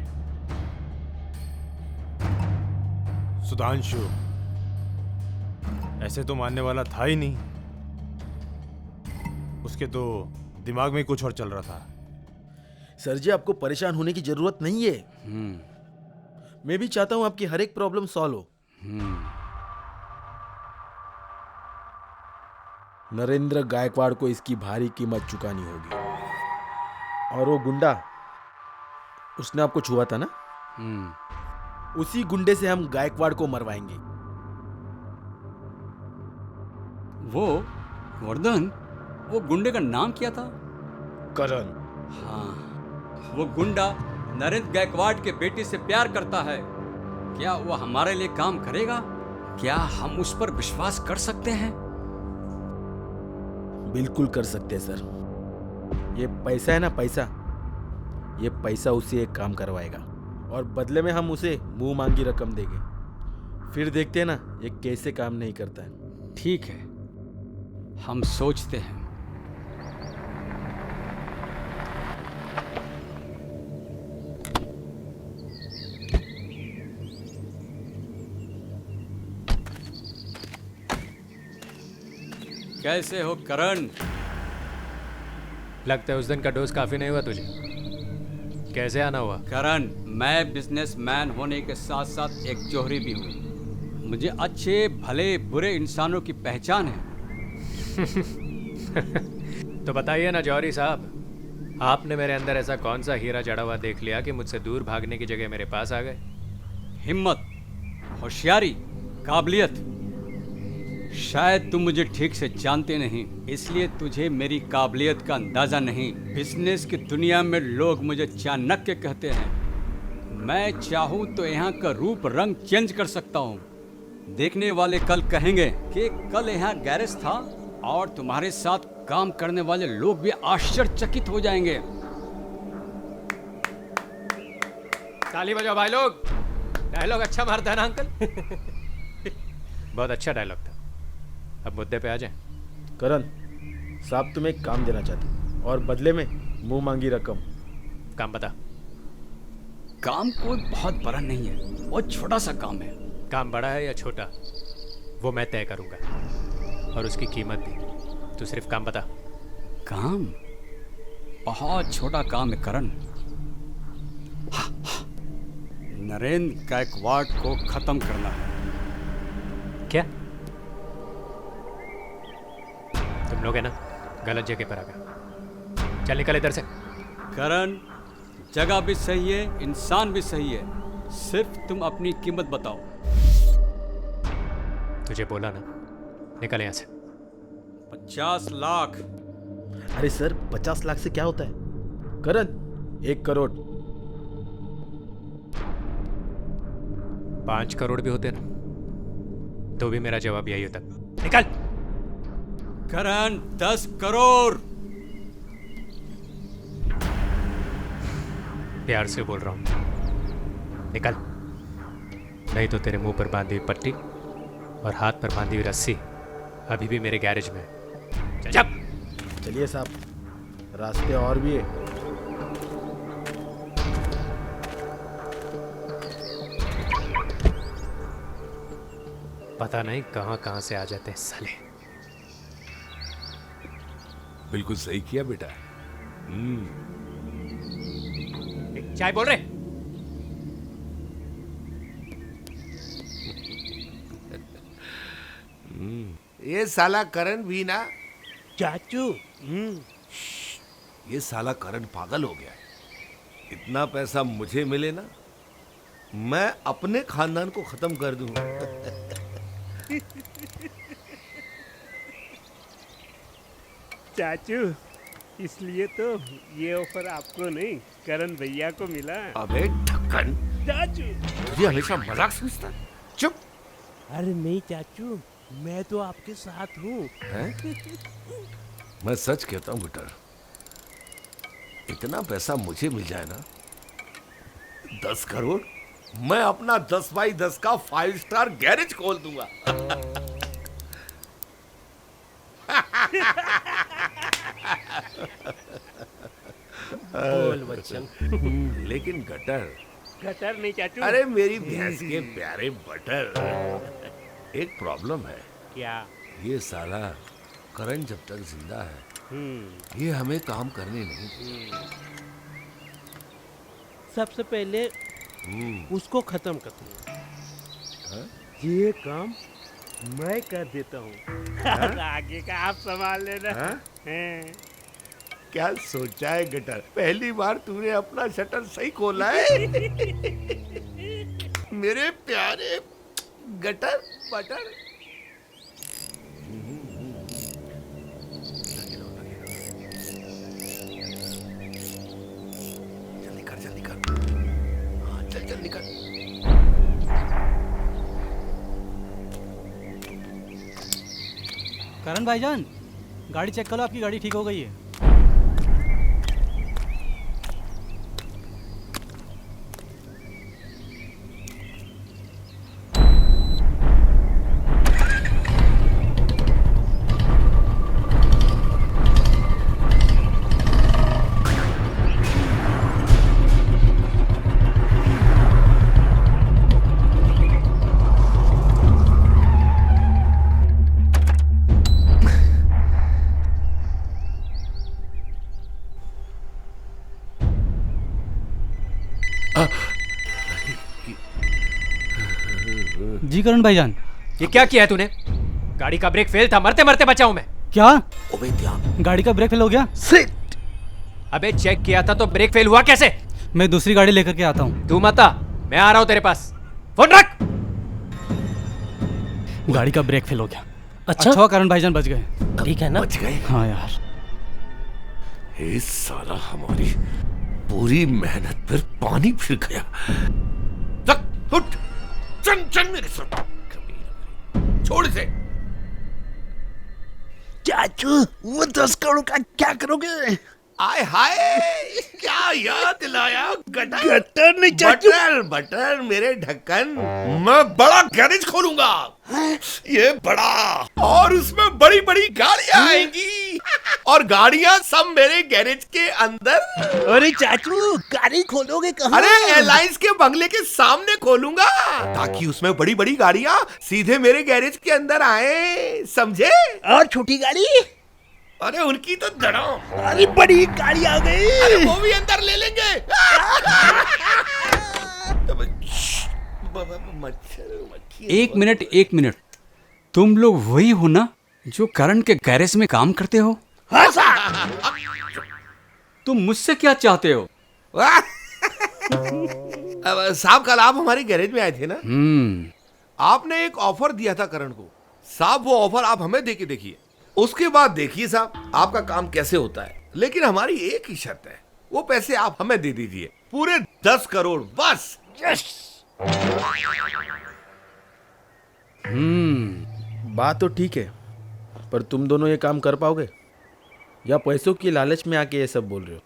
सुधांशु ऐसे तो मानने वाला था ही नहीं। उसके तो दिमाग में कुछ और चल रहा था। सर जी, आपको परेशान होने की जरूरत नहीं है। मैं भी चाहता हूं आपकी हर एक प्रॉब्लम सॉल्व हो। नरेंद्र गायकवाड़ को इसकी भारी कीमत चुकानी होगी। और वो गुंडा, उसने आपको छुआ था ना, उसी गुंडे से हम गायकवाड़ को मरवाएंगे। वो वर्धन, वो गुंडे का नाम क्या था? करण। हाँ, वो गुंडा नरेंद्र गायकवाड़ के बेटे से प्यार करता है। क्या वो हमारे लिए काम करेगा? क्या हम उस पर विश्वास कर सकते हैं? बिल्कुल कर सकते हैं सर। ये पैसा है ना, पैसा, ये पैसा उसे एक काम करवाएगा और बदले में हम उसे मुंह मांगी रकम देंगे। फिर देखते हैं ना ये कैसे काम नहीं करता है। ठीक है, हम सोचते हैं। कैसे हो करण? लगता है उस दिन का डोज काफी नहीं हुआ तुझे। कैसे आना हुआ? करण, मैं बिजनेसमैन होने के साथ साथ एक जौहरी भी हूँ। मुझे अच्छे भले बुरे इंसानों की पहचान है। तो बताइए ना जौहरी साहब, आपने मेरे अंदर ऐसा कौन सा हीरा जड़ा हुआ देख लिया कि मुझसे दूर भागने की जगह मेरे पास आ गए? हिम्मत, होशियारी, काबिलियत। शायद तुम मुझे ठीक से जानते नहीं, इसलिए तुझे मेरी काबिलियत का अंदाजा नहीं। बिजनेस की दुनिया में लोग मुझे चाणक्य कहते हैं। मैं चाहूँ तो यहाँ का रूप रंग चेंज कर सकता हूँ। देखने वाले कल कहेंगे कि कल यहाँ गैरेज था, और तुम्हारे साथ काम करने वाले लोग भी आश्चर्यचकित हो जाएंगे। ताली बजाओ भाई लोग। डायलॉग अच्छा मारता है ना अंकल? बहुत अच्छा डायलॉग था। अब मुद्दे पे आ जाएं। करण साहब तुम्हें एक काम देना चाहते और बदले में मुंह मांगी रकम। काम बता। काम कोई बहुत बड़ा नहीं है, बहुत छोटा सा काम है। काम बड़ा है या छोटा वो मैं तय करूंगा, और उसकी कीमत भी। तू सिर्फ काम बता। काम बहुत छोटा काम है करण। नरेंद्र गायकवाड़ को खत्म करना है। क्या तुम लोग है ना गलत जगह पर आ गए। चल निकल इधर से। करण, जगह भी सही है, इंसान भी सही है, सिर्फ तुम अपनी कीमत बताओ। तुझे बोला ना, निकल यहाँ से। 50 लाख। अरे सर, 50 लाख से क्या होता है? करण, 1 करोड़। 5 करोड़ भी होते ना तो भी मेरा जवाब यही होता। निकल। करण, 10 करोड़। प्यार से बोल रहा हूं, निकल। नहीं तो तेरे मुंह पर बांधी हुई पट्टी और हाथ पर बांधी हुई रस्सी अभी भी मेरे गैरेज में है। चल। चलिए साहब, रास्ते और भी है। पता नहीं कहां कहां से आ जाते हैं साले। बिल्कुल सही किया बेटा। चाय बोल रहे? ये साला करण भी ना चाचू, ये साला करण पागल हो गया है। इतना पैसा मुझे मिले ना, मैं अपने खानदान को खत्म कर दूं। चाचू, इसलिए तो ये ऑफर आपको नहीं करण भैया को मिला। अबे ढक्कन, चाचू तुझे हमेशा मजाक सूझता है। चुप। अरे नहीं चाचू, मैं तो आपके साथ हूँ। मैं सच कहता हूँ बेटा, इतना पैसा मुझे मिल जाए ना, 10 करोड़, मैं अपना 10x10 का 5 स्टार गैरेज खोल दूंगा। बोल बच्चन। लेकिन गटर नहीं चाचू। अरे मेरी भैंस के प्यारे बटर, एक प्रॉब्लम है। क्या? ये साला करण जब तक जिंदा है, ये हमें काम करने नहीं देगा। सबसे पहले उसको खत्म करते हैं। ये काम मैं कर देता हूँ। आगे का आप संभाल लेना। क्या सोचा है गटर? पहली बार तूने अपना शटर सही खोला है। मेरे प्यारे गटर बटर। जल्दी कर। हाँ, चल निकल। करण भाईजान, गाड़ी चेक करो, आपकी गाड़ी ठीक हो गई है। जी करण भाईजान। ये क्या किया है तूने? गाड़ी का ब्रेक फेल था, मरते मरते बचा हूं मैं। क्या? ओबे क्या? गाड़ी का ब्रेक फेल हो गया? सिट! अबे चेक किया था तो ब्रेक फेल हुआ कैसे? मैं दूसरी गाड़ी लेकर के आता हूँ। तू मत आ, मैं आ रहा हूँ तेरे पास। फोन रख। गाड़ी का ब्रेक फेल हो गया। अच्छा करण भाईजान बच गए। ठीक है ना? बच गए? हाँ यार। ये साला हमारी पूरी मेहनत पर पानी फिर गया। उठ, चल मेरे साथ। छोड़ इसे। चाचू, वो 10 करोड़ का क्या करोगे? आय हाय, क्या याद दिलाया गटर। गटर नहीं चाचू। बटर मेरे ढक्कन, मैं बड़ा गैरेज खोलूंगा। ये बड़ा, और उसमें बड़ी बड़ी गाड़ियां आएंगी, और गाड़ियां सब मेरे गैरेज के अंदर। अरे चाचू, गाड़ी खोलोगे कहाँ? अरे एयरलाइंस के बंगले के सामने खोलूंगा, ताकि उसमें बड़ी बड़ी गाड़ियां सीधे मेरे गैरेज के अंदर आए, समझे? और छोटी गाड़ी? अरे उनकी तो धड़ाम। अरे बड़ी गाड़ी आ गई। अरे वो भी अंदर ले लेंगे। एक मिनट, तुम लोग वही हो ना जो करण के गैरेज में काम करते हो? हाँ सर। तुम मुझसे क्या चाहते हो? साहब, कल आप हमारे गैरेज में आए थे ना? आपने एक ऑफर दिया था करण को। साहब, वो ऑफर आप हमें देके देखिए, उसके बाद देखिए साहब आपका काम कैसे होता है। लेकिन हमारी एक ही शर्त है, वो पैसे आप हमें दे दीजिए, पूरे 10 करोड़ बस। यस। बात तो ठीक है, पर तुम दोनों ये काम कर पाओगे या पैसों की लालच में आके ये सब बोल रहे हो?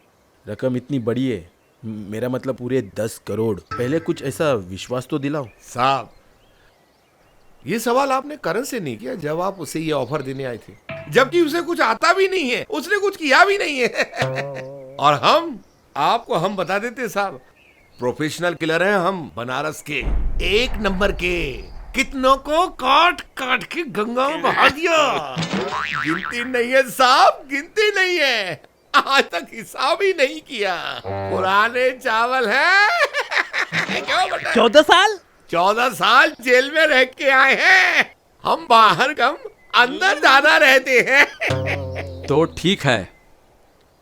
रकम इतनी बड़ी है, मेरा मतलब पूरे 10 करोड़। पहले कुछ ऐसा विश्वास तो दिलाओ। साहब, ये सवाल आपने करण से नहीं किया जब आप उसे ये ऑफर देने आए थे, जबकि उसे कुछ आता भी नहीं है, उसने कुछ किया भी नहीं है। और हम बता देते साहब, प्रोफेशनल किलर हैं हम, बनारस के 1 नंबर के। कितनों को काट काट के गंगा में बहा दिया। गिनती नहीं है साहब, गिनती नहीं है। आज तक हिसाब ही नहीं किया। पुराने चावल हैं। क्यों बेटा? 14 साल? 14 साल जेल में रह के आए हैं हम। बाहर कम, अंदर ज्यादा रहते हैं। तो ठीक है,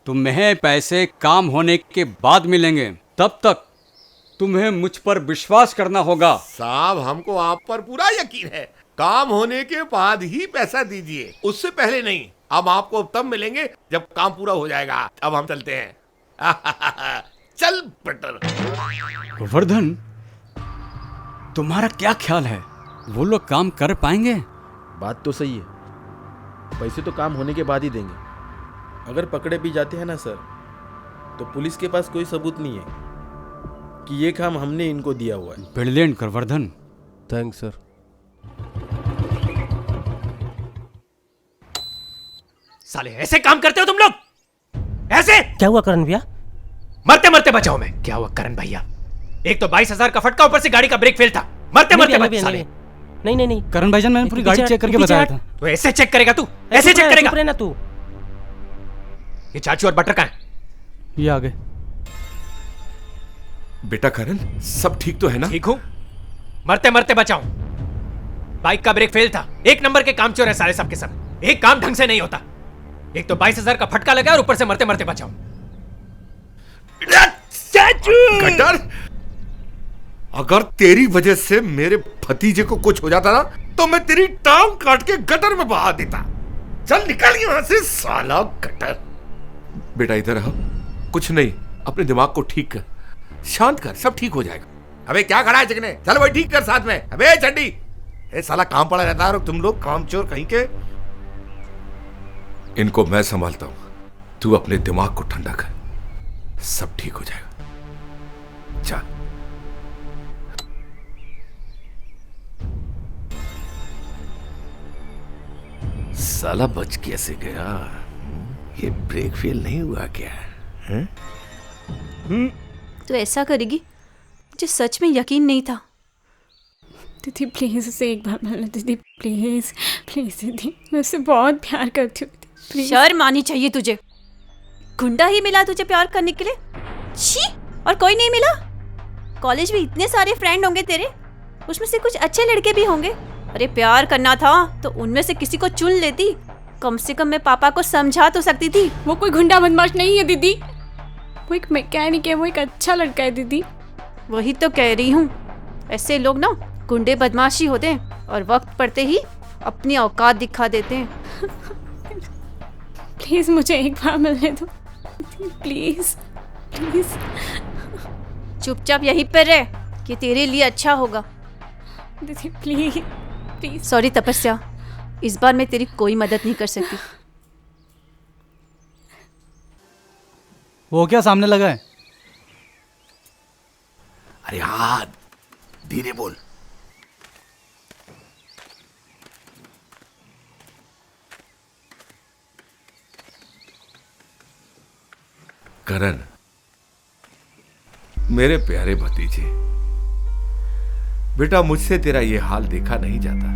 तुम्हें पैसे काम होने के बाद मिलेंगे। तब तक तुम्हें मुझ पर विश्वास करना होगा। साहब हमको आप पर पूरा यकीन है। काम होने के बाद ही पैसा दीजिए, उससे पहले नहीं। हम आपको तब मिलेंगे जब काम पूरा हो जाएगा। अब हम चलते हैं। चल बटर। गोवर्धन, तुम्हारा क्या ख्याल है, वो लोग काम कर पाएंगे? बात तो सही है, पैसे तो काम होने के बाद ही देंगे। अगर पकड़े भी जाते हैं ना सर, तो पुलिस के पास कोई सबूत नहीं है कि ये काम हमने इनको दिया हुआ है। ब्रिलियंट गोवर्धन। Thanks sir. साले ऐसे काम करते हो तुम लोग? ऐसे? क्या हुआ करण भैया? मरते मरते बचाओ मैं। क्या हुआ करण भैया? एक तो 22,000 का फटका, ऊपर से गाड़ी का ब्रेक फेल था। मरते मरते बच साले। नहीं करण भाईजान, मैंने पूरी गाड़ी चेक करके बताया था। तो ऐसे चेक करेगा तू? ऐसे चेक करेगा? चुप रहना तू। ये चाचू और बटर कहाँ है? ये आ गए। बेटा करण, सब ठीक तो है ना? ठीक हूं, मरते मरते बचाऊं। बाइक का ब्रेक फेल था। एक नंबर के काम चोर है सारे सब के सब। एक काम ढंग से नहीं होता। एक तो 22,000 का फटका लगा और ऊपर से मरते मरते बचाऊं। गटर, अगर तेरी वजह से मेरे भतीजे को कुछ हो जाता ना, तो मैं तेरी टांग काट के गटर में बहा देता। चल निकल यहां से साला गटर। बेटा इधर आओ। कुछ नहीं, अपने दिमाग को ठीक कर, शांत कर, सब ठीक हो जाएगा। अबे क्या खड़ा है चिकने? चल वही ठीक कर साथ में। अबे चड्डी, ये साला काम पड़ा रहता है और तुम लोग कामचोर कहीं के। इनको मैं संभालता हूं, तू अपने दिमाग को ठंडा कर, सब ठीक हो जाएगा। चल। साला बच कैसे गया? ये ब्रेक फेल नहीं हुआ क्या? तो ऐसा करेगी? मुझे सच में यकीन नहीं था। दीदी प्लीज उसे एक बार मिलने। दीदी प्लीज प्लीज दीदी, मैं उससे बहुत प्यार करती हूँ। शर्म आनी चाहिए तुझे। गुंडा ही मिला तुझे प्यार करने के लिए? छी, और कोई नहीं मिला? कॉलेज में इतने सारे फ्रेंड होंगे तेरे, उसमें से कुछ अच्छे लड़के भी होंगे। अरे प्यार करना था तो उनमें से किसी को चुन लेती। कम से कम मैं पापा को समझा तो सकती थी। वो कोई गुंडा बदमाश नहीं है दीदी, वो एक मैकेनिक है, वो एक अच्छा लड़का है दीदी। वही तो कह रही हूँ, ऐसे लोग ना गुंडे बदमाशी होते हैं और वक्त पड़ते ही अपनी औकात दिखा देते हैं। प्लीज मुझे एक बार मिलने दो प्लीज प्लीज। चुपचाप यहीं पर रह, कि तेरे लिए अच्छा होगा। दीदी प्लीज प्लीज। सॉरी तपस्या, इस बार मैं तेरी कोई मदद नहीं कर सकती। वो क्या सामने लगा है? अरे हाँ, धीरे बोल। करण, मेरे प्यारे भतीजे, बेटा मुझसे तेरा ये हाल देखा नहीं जाता।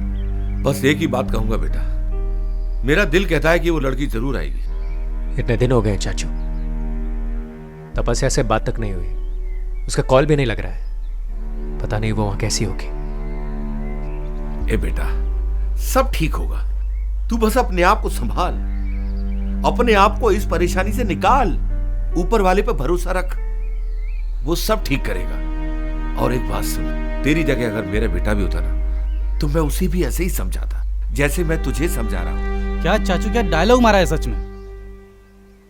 बस एक ही बात कहूंगा बेटा, मेरा दिल कहता है कि वो लड़की जरूर आएगी। इतने दिन हो गए चाचू, तपस्या से बात तक नहीं हुई, उसका कॉल भी नहीं लग रहा है। पता नहीं वो वहां कैसी होगी। ए बेटा, सब ठीक होगा, तू बस अपने आप को संभाल, अपने आप को इस परेशानी से निकाल, ऊपर वाले पे भरोसा रख, वो सब ठीक करेगा। और एक बात सुन, तेरी जगह अगर मेरा बेटा भी होता ना, तो मैं उसे भी ऐसे ही समझाता जैसे मैं तुझे समझा रहा हूं। क्या चाचू, क्या डायलॉग मारा है सच में?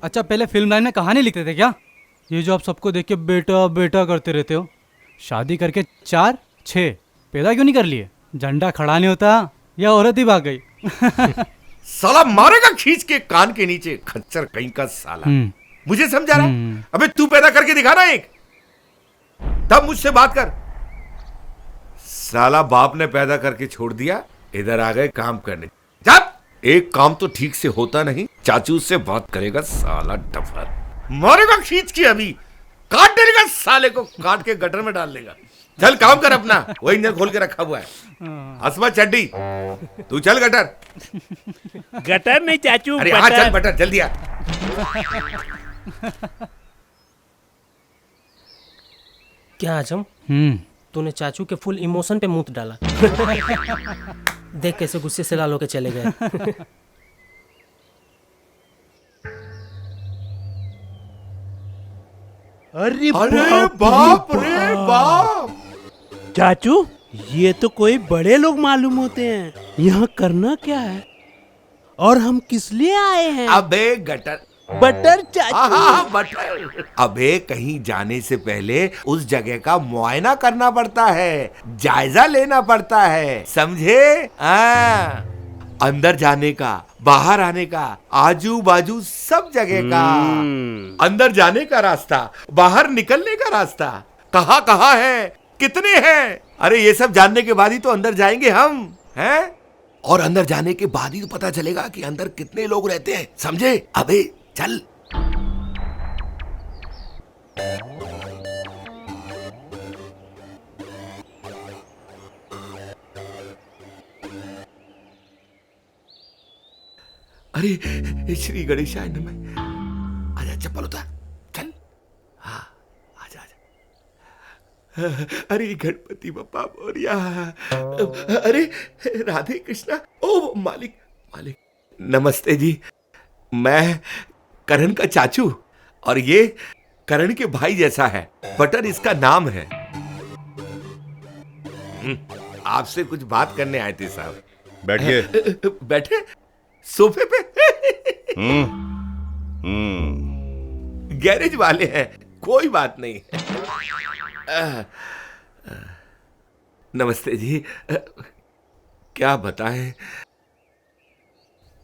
अच्छा, पहले फिल्म लाइन में कहानी लिखते थे क्या? ये जो आप सबको देख के बेटा बेटा करते रहते हो, शादी करके 4-6 पैदा क्यों नहीं कर लिए? झंडा खड़ा नहीं होता या औरत ही भाग गई? साला मारेगा खींच के कान के नीचे, खच्चर कहीं का साला। मुझे समझा रहा है? अबे तू पैदा करके दिखा ना एक, तब मुझसे बात कर। साला बाप ने पैदा करके छोड़ दिया, इधर आ गए काम करने। जब एक काम तो ठीक से होता नहीं, चाचू से बात करेगा साला डफर। मारेगा खींच के, अभी काट देगा साले को, काट के गटर में डाल देगा। चल काम कर अपना, वो इंजन खोल के रखा हुआ है। हसमा चड्डी, तू चल गटर। गटर नहीं चाचू, अरे हाँ चल बटर, जल्दी आ। क्या आजम, तूने चाचू के फुल इमोशन पे मुंह डाला। देख कैसे गुस्से से लाल होके चले गए। अरे बाप रे बाप। चाचू, ये तो कोई बड़े लोग मालूम होते हैं। यहाँ करना क्या है और हम किस लिए आए हैं? अबे गटर बटर चाचू। बटर। अबे कहीं जाने से पहले उस जगह का मुआयना करना पड़ता है, जायजा लेना पड़ता है, समझे? अंदर जाने का, बाहर आने का, आजू बाजू सब जगह का, अंदर जाने का रास्ता, बाहर निकलने का रास्ता, कहाँ कहाँ है, कितने हैं, अरे ये सब जानने के बाद ही तो अंदर जाएंगे हम, हैं? और अंदर जाने के बाद ही तो पता चलेगा कि अंदर कितने लोग रहते हैं, समझे? अबे चल। अरे श्री गणेशाय नमः। आजा, चप्पल उतार, चल। हाँ, आजा आजा। अरे गणपति बप्पा मोरिया। अरे राधे कृष्णा। ओ मालिक मालिक, नमस्ते जी। मैं करण का चाचू, और ये करण के भाई जैसा है, बटर इसका नाम है। आपसे कुछ बात करने आए थे साहब। बैठिए। बैठे सोफे पे। गैरेज वाले हैं, कोई बात नहीं। नमस्ते जी। क्या बताएं,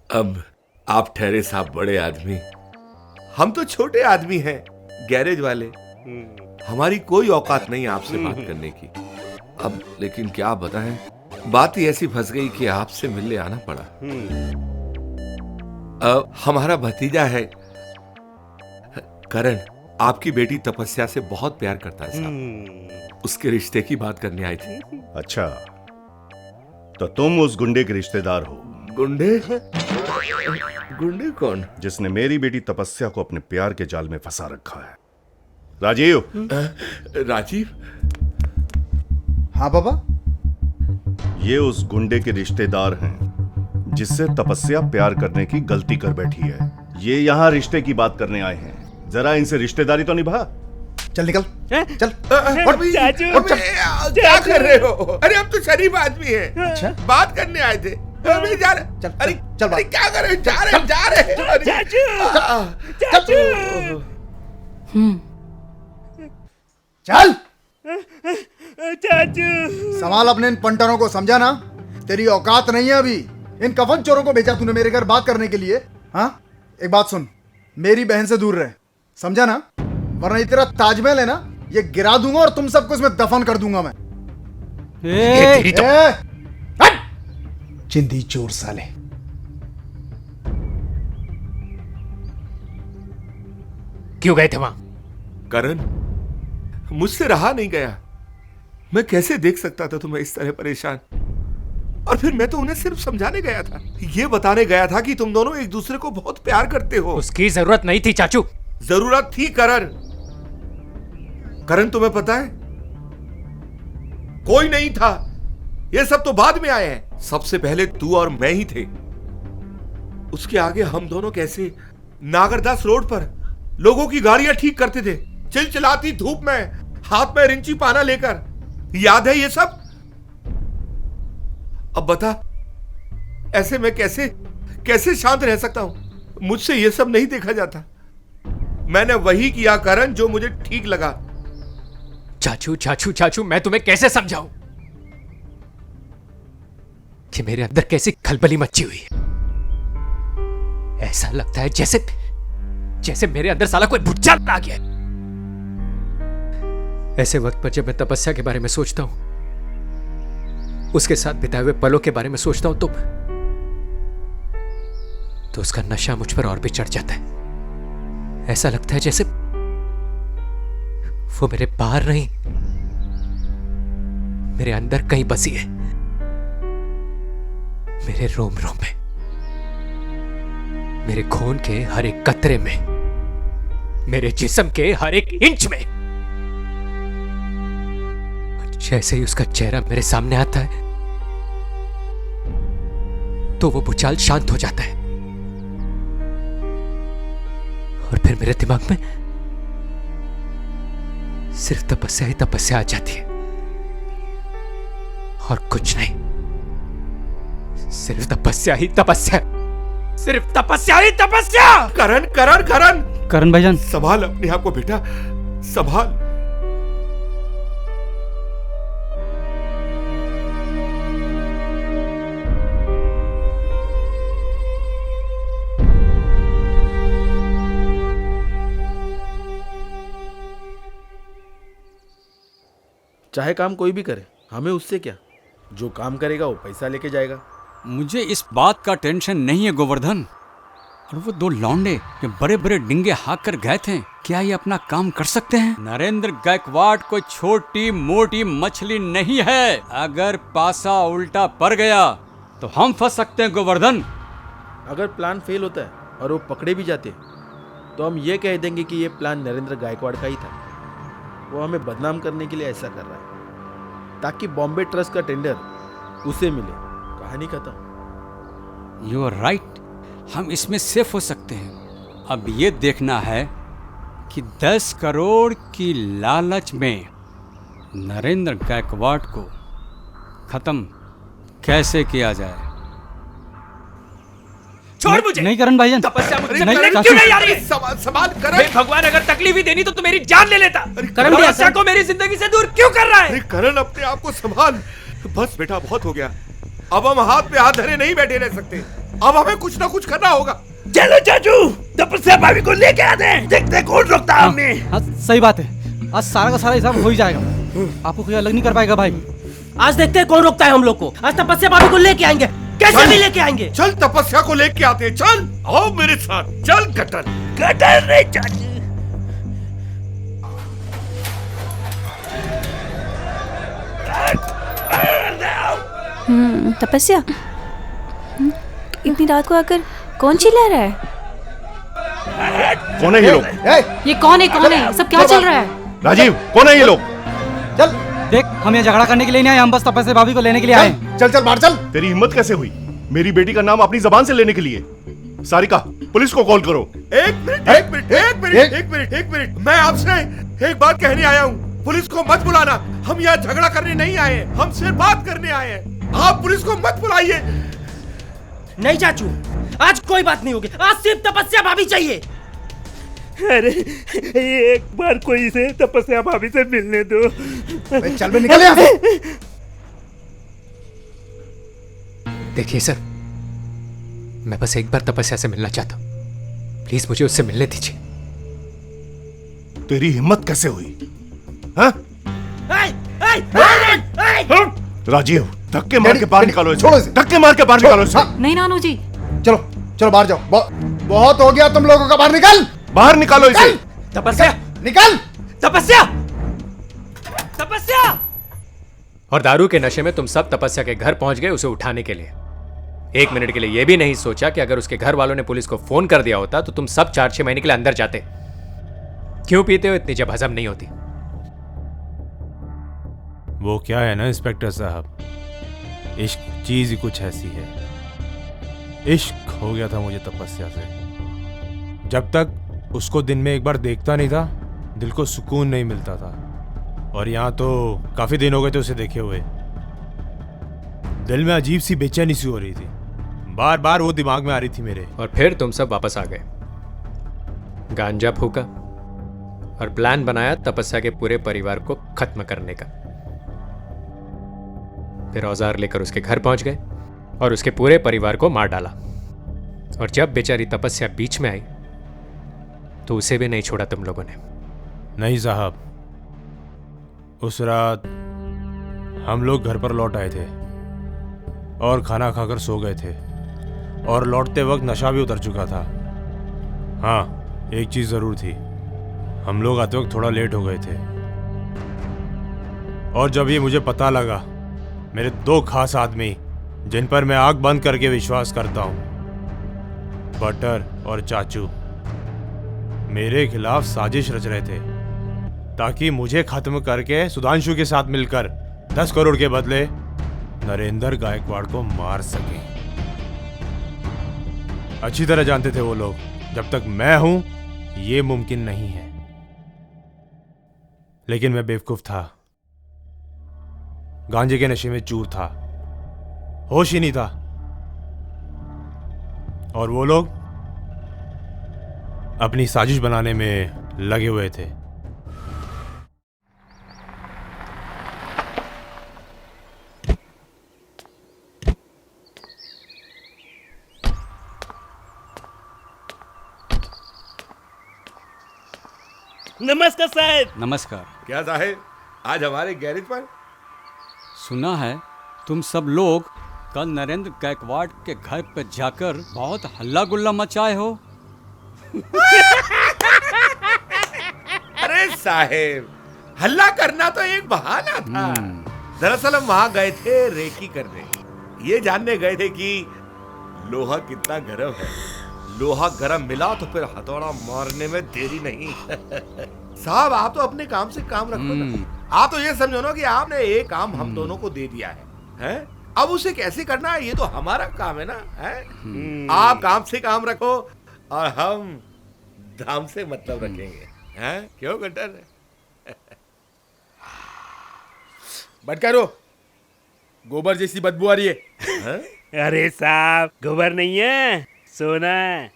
अब आप ठहरे साहब बड़े आदमी, हम तो छोटे आदमी हैं, गैरेज वाले। हमारी कोई औकात नहीं आपसे बात करने की। अब लेकिन क्या बताएं, बात ही ऐसी फंस गई कि आपसे मिलने आना पड़ा। हमारा भतीजा है करण, आपकी बेटी तपस्या से बहुत प्यार करता है साहब। उसके रिश्ते की बात करने आई थी। अच्छा, तो तुम उस गुंडे के रिश्तेदार हो? गुंडे? गुंडे कौन? जिसने मेरी बेटी तपस्या को अपने प्यार के जाल में फंसा रखा है। राजीव। राजीव? हाँ पापा। ये उस गुंडे के रिश्तेदार हैं जिससे तपस्या प्यार करने की गलती कर बैठी है। ये यहाँ रिश्ते की बात करने आए हैं, जरा इनसे रिश्तेदारी तो निभा। चल निकल, चल। चाचू, क्या कर रहे हो? अरे हम तो शरीफ आदमी हैं। अच्छा? बात करने आए थे। अरे जा रहे। चल, अरे चल, अरे क्या कर रहे? जा रहे। चाचू। चल। चाचू, संभाल अपने इन पंटरों को, समझा ना? तेरी औकात नहीं है अभी। इन कफन चोरों को भेजा तूने मेरे घर बात करने के लिए। हाँ, एक बात सुन, मेरी बहन से दूर रहे, समझा ना? वरना ये तेरा ताजमहल है ना, ये गिरा दूंगा और तुम सबको इसमें दफन कर दूंगा मैं। चिंदी चोर साले। क्यों गए थे वहां? करण, मुझसे रहा नहीं गया। मैं कैसे देख सकता था तुम्हें इस तरह परेशान। और फिर मैं तो उन्हें सिर्फ समझाने गया था, ये बताने गया था कि तुम दोनों एक दूसरे को बहुत प्यार करते हो। उसकी जरूरत नहीं थी चाचू। जरूरत थी करण। करण, तुम्हें पता है, कोई नहीं था। ये सब तो बाद में आए हैं। सबसे पहले तू और मैं ही थे। उसके आगे हम दोनों कैसे नागरदास रोड पर लोगों की गाड़ियां ठीक करते थे, चिलचिलाती धूप में, हाथ में रिंची पाना लेकर। याद है ये सब? अब बता, ऐसे मैं कैसे शांत रह सकता हूं? मुझसे ये सब नहीं देखा जाता। मैंने वही किया करण जो मुझे ठीक लगा। चाचू चाचू चाचू, मैं तुम्हें कैसे समझाऊं कि मेरे अंदर कैसी खलबली मची हुई है। ऐसा लगता है जैसे मेरे अंदर साला कोई भुच्चाल आ गया। ऐसे वक्त पर जब मैं तपस्या के बारे में सोचता हूं, उसके साथ बिताए हुए पलों के बारे में सोचता हूं, तो उसका नशा मुझ पर और भी चढ़ जाता है। ऐसा लगता है जैसे वो मेरे बाहर नहीं, मेरे अंदर कहीं बसी है, मेरे रोम रोम में, मेरे खून के हर एक कतरे में, मेरे जिस्म के हर एक इंच में। जैसे ही उसका चेहरा मेरे सामने आता है तो वो भूचाल शांत हो जाता है, और फिर मेरे दिमाग में सिर्फ तपस्या ही तपस्या आ जाती है और कुछ नहीं। सिर्फ तपस्या ही तपस्या, सिर्फ तपस्या ही तपस्या। करण करण करण करण भाईजान, संभाल अपने आप को बेटा, संभाल। चाहे काम कोई भी करे, हमें उससे क्या। जो काम करेगा वो पैसा लेके जाएगा। मुझे इस बात का टेंशन नहीं है गोवर्धन। और वो दो लौंडे ये बड़े बड़े डिंगे हाँक कर गए थे, क्या ये अपना काम कर सकते हैं? नरेंद्र गायकवाड़ कोई छोटी मोटी मछली नहीं है। अगर पासा उल्टा पड़ गया तो हम फंस सकते हैं गोवर्धन। अगर प्लान फेल होता है और वो पकड़े भी जाते तो हम ये कह देंगे कि ये प्लान नरेंद्र गायकवाड़ का ही था। वो हमें बदनाम करने के लिए ऐसा कर रहा है ताकि बॉम्बे ट्रस्ट का टेंडर उसे मिले। कहानी खत्म। यू आर राइट, हम इसमें सेफ हो सकते हैं। अब ये देखना है कि 10 करोड़ की लालच में नरेंद्र गायकवाड़ को खत्म कैसे किया जाए। छोड़ मुझे। नहीं करण भाईजान, तपस्या मुझे नहीं, क्यों नहीं आ रही है? सवाल करण। हे भगवान, अगर तकलीफ ही देनी तो मेरी जान ले लेता। करण तपस्या को मेरी जिंदगी से दूर क्यों कर रहा है? अरे करण, अपने आप को संभाल। बस बेटा, बहुत हो गया। अब हम हाथ पे हाथ धरे नहीं बैठे रह सकते। अब हमें कुछ ना कुछ करना होगा। चलो चाचू, तपस्या भाभी को लेके आते हैं, देखते हैं कौन रोकता है हमें। हाँ, सही बात है। आज सारा का सारा हिसाब हो ही जाएगा। आपको कोई अलग नहीं कर पाएगा भाई। आज देखते हैं कौन रोकता है हम लोग को। आज तपस्या भाभी को लेके आएंगे, कैसे भी लेके आएंगे। चल तपस्या को लेके आते हैं। चल आओ मेरे साथ। चल गटर गटर नहीं चाचू। तपस्या, इतनी रात को आकर कौन चिल्ला रहा है? कौन है ये लोग? ये कौन है? सब क्या चल रहा है? राजीव, कौन है ये लोग? चल देख, हम ये झगड़ा करने के लिए नहीं आए, हम बस तपस्या भाभी को लेने के लिए आए। चल चल बाहर चल। तेरी हिम्मत कैसे हुई मेरी बेटी का नाम अपनी जबान से लेने के लिए? सारिका, पुलिस को कॉल करो। एक मिनट, मैं आपसे एक बात कहने आया हूँ। पुलिस को मत बुलाना। हम यहाँ झगड़ा करने नहीं आए हैं, हम सिर्फ बात करने आए हैं। आप पुलिस को मत बुलाइए। नहीं चाचू, आज कोई बात नहीं होगी। आज सिर्फ तपस्या भाभी चाहिए। अरे एक बार कोई से तपस्या भाभी से मिलने दो। चल बे, निकल यहाँ से। देखिए सर, मैं बस एक बार तपस्या से मिलना चाहता हूं। प्लीज मुझे उससे मिलने दीजिए। तेरी हिम्मत कैसे हुई? हाँ? राजीव, धक्के मार के बाहर निकालो इसे। छोड़ो इसे। धक्के मार के बाहर निकालो इसे। नहीं नानू जी, चलो चलो बाहर जाओ। बहुत हो गया तुम लोगों का। बाहर निकल। बाहर निकालो इसे। तपस्या, निकल। तपस्या, तपस्या। और दारू के नशे में तुम सब तपस्या के घर पहुंच गए उसे उठाने के लिए। 1 मिनट के लिए यह भी नहीं सोचा कि अगर उसके घर वालों ने पुलिस को फोन कर दिया होता तो तुम सब 4-6 महीने के लिए अंदर जाते। क्यों पीते हो इतनी जब हजम नहीं होती? वो क्या है ना इंस्पेक्टर साहब, इश्क चीज ही कुछ ऐसी है। इश्क हो गया था मुझे तपस्या से। जब तक उसको दिन में एक बार देखता नहीं था, दिल को सुकून नहीं मिलता था। और यहाँ तो काफी दिन हो गए थे उसे देखे हुए। दिल में अजीब सी बेचैनी सी हो रही थी। बार बार वो दिमाग में आ रही थी मेरे। और फिर तुम सब वापस आ गए, गांजा फूका और प्लान बनाया तपस्या के पूरे परिवार को खत्म करने का। फिर औजार लेकर उसके घर पहुंच गए और उसके पूरे परिवार को मार डाला। और जब बेचारी तपस्या बीच में आई तो उसे भी नहीं छोड़ा तुम लोगों ने। नहीं साहब, उस रात हम लोग घर पर लौट आए थे और खाना खाकर सो गए थे। और लौटते वक्त नशा भी उतर चुका था। हाँ, एक चीज जरूर थी, हम लोग आते वक्त थोड़ा लेट हो गए थे। और जब ये मुझे पता लगा, मेरे 2 खास आदमी जिन पर मैं आंख बंद करके विश्वास करता हूं, बटर और चाचू, मेरे खिलाफ साजिश रच रहे थे ताकि मुझे खत्म करके सुधांशु के साथ मिलकर 10 करोड़ के बदले नरेंद्र गायकवाड़ को मार सके। अच्छी तरह जानते थे वो लोग, जब तक मैं हूं ये मुमकिन नहीं है। लेकिन मैं बेवकूफ था, गांजे के नशे में चूर था, होश ही नहीं था। और वो लोग अपनी साजिश बनाने में लगे हुए थे। नमस्कार साहब। नमस्कार। क्या साहब, आज हमारे गैरेज पर? सुना है तुम सब लोग कल नरेंद्र गायकवाड़ के घर पर जाकर बहुत हल्ला गुल्ला मचाए हो। अरे साहेब, हल्ला करना तो एक बहाना था। दरअसल हम वहां गए थे रेकी करने। ये जानने गए थे कि लोहा कितना गर्म है। लोहा गर्म मिला तो फिर हथौड़ा मारने में देरी नहीं। साहब, आप तो अपने काम से काम रखो ना। आप तो ये समझो ना कि आपने एक काम हम दोनों को दे दिया है? अब उसे कैसे करना है ये तो हमारा काम है ना। आप काम से काम रखो और हम दाम से मतलब रखेंगे। क्यों गटर? बटकारो, गोबर जैसी बदबू आ रही है। अरे साहब, गोबर नहीं है, सोना है।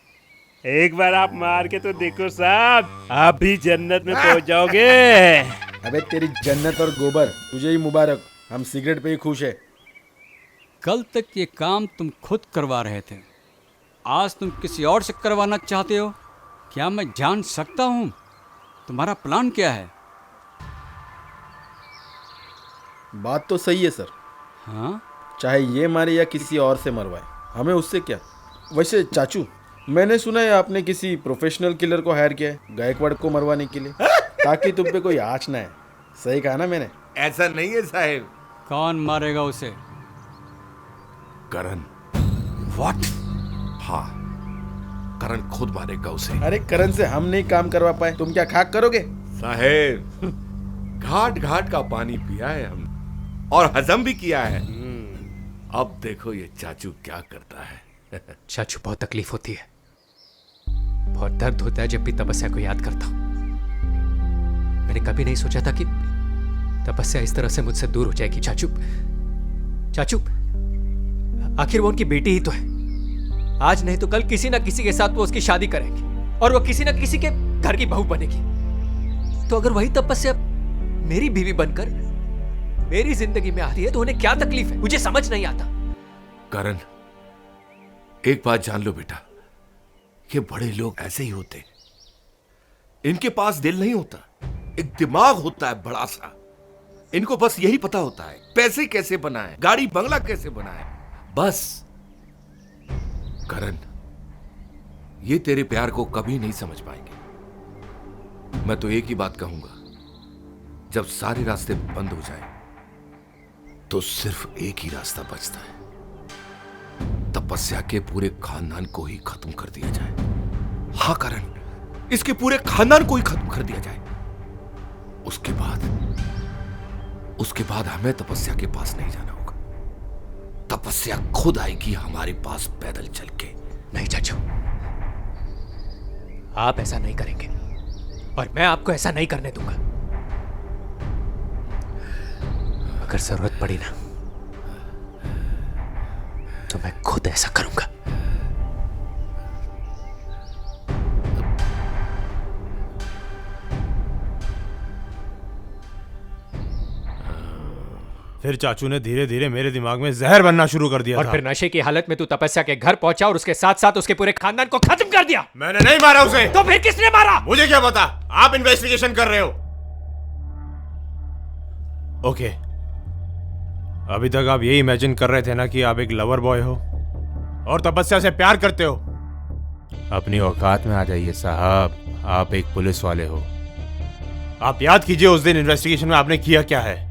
एक बार आप मार के तो देखो साहब, आप भी जन्नत में पहुंच जाओगे। अबे तेरी जन्नत और गोबर तुझे ही मुबारक। हम सिगरेट पे ही खुश है। कल तक ये काम तुम खुद करवा रहे थे, आज तुम किसी और से करवाना चाहते हो। क्या मैं जान सकता हूँ तुम्हारा प्लान क्या है? बात तो सही है सर। हाँ, चाहे ये मारे या किसी और से मरवाए, हमें उससे क्या। वैसे चाचू, मैंने सुना है आपने किसी प्रोफेशनल किलर को हायर किया है गायकवाड़ को मरवाने के लिए, ताकि तुम पे कोई आँच ना है। सही कहा ना मैंने? ऐसा नहीं है साहब। कौन मारेगा उसे? करण। व्हाट? हाँ, करण खुद मारेगा उसे। अरे करण से हम नहीं काम करवा पाए, तुम क्या खाक करोगे? साहेब, घाट घाट का पानी पिया है हमने और हजम भी किया है। अब देखो ये चाचू क्या करता है। चाचू, बहुत तकलीफ होती है, बहुत दर्द होता है जब भी तपस्या को याद करता हूं। मैंने कभी नहीं सोचा था कि तपस्या इस तरह से मुझसे दूर हो जाएगी। चाचू, चाचू, आखिर वो उनकी बेटी ही तो है। आज नहीं तो कल किसी ना किसी के साथ वो उसकी शादी करेंगे और वो किसी ना किसी के घर की बहू बनेगी। तो अगर वही तपस्या मेरी बीवी बनकर मेरी जिंदगी में आ रही है तो उन्हें क्या तकलीफ है? मुझे समझ नहीं आता। करण, एक बात जान लो बेटा, ये बड़े लोग ऐसे ही होते। इनके पास दिल नहीं होता, एक दिमाग होता है बड़ा सा। इनको बस यही पता होता है पैसे कैसे बनाए, गाड़ी बंगला कैसे बनाए, बस। करण, ये तेरे प्यार को कभी नहीं समझ पाएंगे। मैं तो एक ही बात कहूंगा, जब सारे रास्ते बंद हो जाए तो सिर्फ एक ही रास्ता बचता है, तपस्या के पूरे खानदान को ही खत्म कर दिया जाए। हाँ करण, इसके पूरे खानदान को ही खत्म कर दिया जाए। उसके बाद हमें तपस्या के पास नहीं जाना होगा। तपस्या खुद आएगी हमारे पास पैदल चल के। नहीं चाचू, आप ऐसा नहीं करेंगे और मैं आपको ऐसा नहीं करने दूंगा। अगर जरूरत पड़ी ना तो मैं खुद ऐसा करूंगा। फिर चाचू ने धीरे धीरे मेरे दिमाग में जहर बनना शुरू कर दिया और था। फिर नशे की हालत में तू तपस्या के घर पहुंचा और उसके साथ साथ उसके पूरे खानदान को खत्म कर दिया। मैंने नहीं मारा उसे। तो फिर किसने मारा? मुझे क्या पता, आप इन्वेस्टिगेशन कर रहे हो। ओके, अभी तक आप यही इमेजिन कर रहे थे ना कि आप एक लवर बॉय हो और तपस्या से प्यार करते हो। अपनी औकात में आ जाइए साहब, आप एक पुलिस वाले हो। आप याद कीजिए उस दिन इन्वेस्टिगेशन में आपने किया क्या है।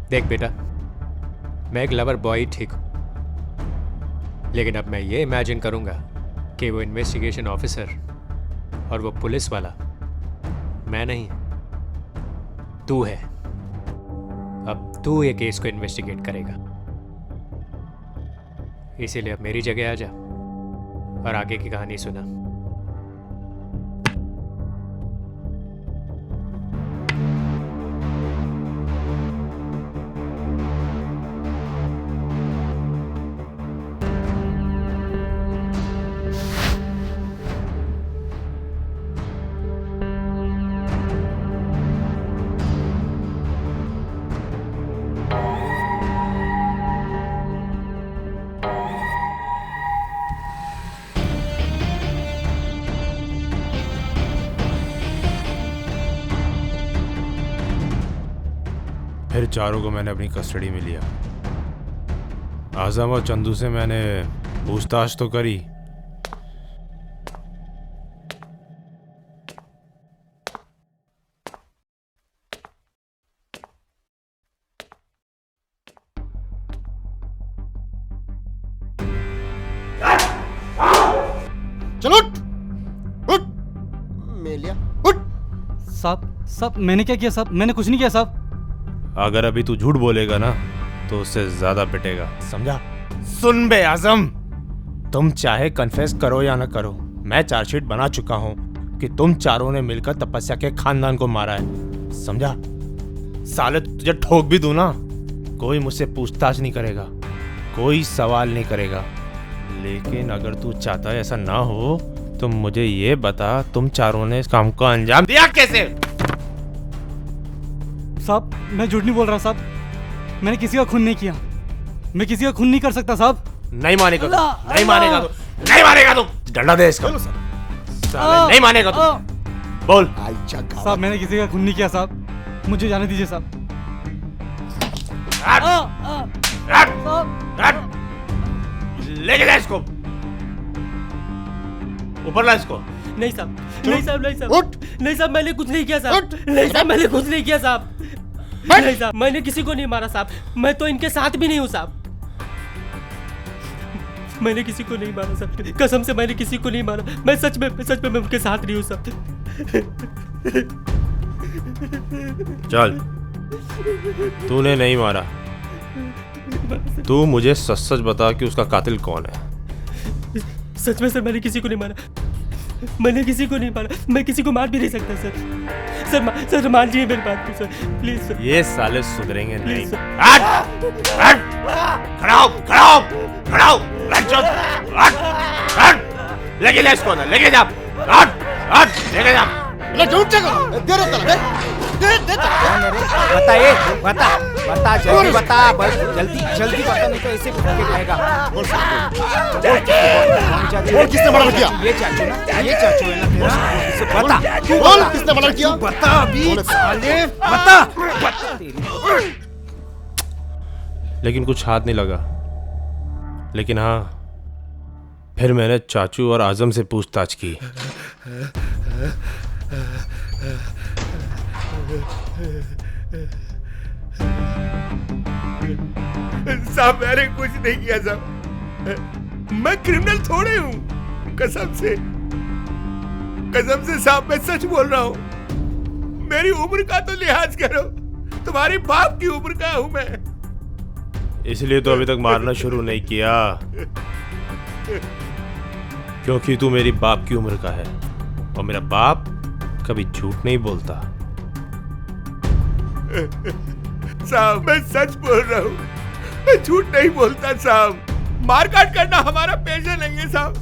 देख बेटा, मैं एक लवर बॉय ठीक हूं, लेकिन अब मैं ये इमेजिन करूंगा कि वो इन्वेस्टिगेशन ऑफिसर और वो पुलिस वाला मैं नहीं, तू है। अब तू ये केस को इन्वेस्टिगेट करेगा, इसीलिए अब मेरी जगह आ जा और आगे की कहानी सुना। फिर चारों को मैंने अपनी कस्टडी में लिया। आजम और चंदू से मैंने पूछताछ तो करी, चलो उठ मेलिया उठ। साहब मैंने क्या किया साहब? मैंने कुछ नहीं किया साहब। अगर अभी तू झूठ बोलेगा ना तो उससे ज्यादा पिटेगा, समझा? सुन बे आजम, तुम चाहे कन्फेस करो या ना करो, मैं चार्जशीट बना चुका हूं कि तुम चारों ने मिलकर तपस्या के खानदान को मारा है, समझा? साले तुझे ठोक भी दूं ना, कोई मुझसे पूछताछ नहीं करेगा, कोई सवाल नहीं करेगा। लेकिन अगर तू चाहता है ऐसा ना हो तो मुझे ये बता, तुम चारों ने इस काम को अंजाम दिया कैसे? साहब मैं झूठ नहीं बोल रहा साहब, मैंने किसी का खून नहीं किया, मैं किसी का खून नहीं कर सकता साहब। नहीं मानेगा तू, नहीं मानेगा तू, नहीं मानेगा तू, डंडा दे इसको। साले नहीं मानेगा तू, बोल। साहब मैंने किसी का खून नहीं किया साहब, मुझे जाने दीजिए साहब। लेके जा इसको, ऊपर ला इसको। नहीं साहब, नहीं साहब, नहीं साहब, नहीं साहब, मैंने कुछ नहीं किया साहब, नहीं साहब, मैंने कुछ नहीं किया साहब, नहीं साहब, मैंने किसी को नहीं मारा साहब, मैं तो इनके साथ भी नहीं हूँ साहब, मैंने किसी को नहीं मारा साहब, कसम से मैंने किसी को नहीं मारा, मैं सच में मैं उनके साथ नहीं हूँ साहब। चल, तूने नहीं मारा, तू मुझे सच सच बता कि उसका कातिल कौन है। सच में सर मैंने किसी को नहीं मारा, मैंने किसी को नहीं मारा, मैं किसी को मार भी नहीं सकता सर, सर मानिए मेरी बात को सर, प्लीज सर। ये साले सुधरेंगे नहीं। लेके जा इसको, लेके जा, लेके जा। बता जल्दी बता, बस जल्दी बता, नहीं तो ऐसे भूखे जाएगा। बोल किसने मर्डर किया? ये चाचू ना, ये चाचू है ना तेरा, बता बोल किसने मर्डर किया? बता अभी साले, बता। लेकिन कुछ हाथ नहीं लगा, लेकिन हाँ फिर मैंने चाचू और आजम से पूछताछ की। साहब मैंने कुछ नहीं किया साहब, मैं क्रिमिनल थोड़े हूँ, कसम से साहब मैं सच बोल रहा हूँ। मेरी उम्र का तो लिहाज करो, तुम्हारे बाप की उम्र का हूँ मैं। इसलिए तो अभी तक मारना शुरू नहीं किया, क्योंकि तू मेरी बाप की उम्र का है और मेरा बाप कभी झूठ नहीं बोलता। साहब मैं सच बोल रहा हूँ, मैं झूठ नहीं बोलता साहब। मारकाट करना हमारा पेशा नहीं है साहब।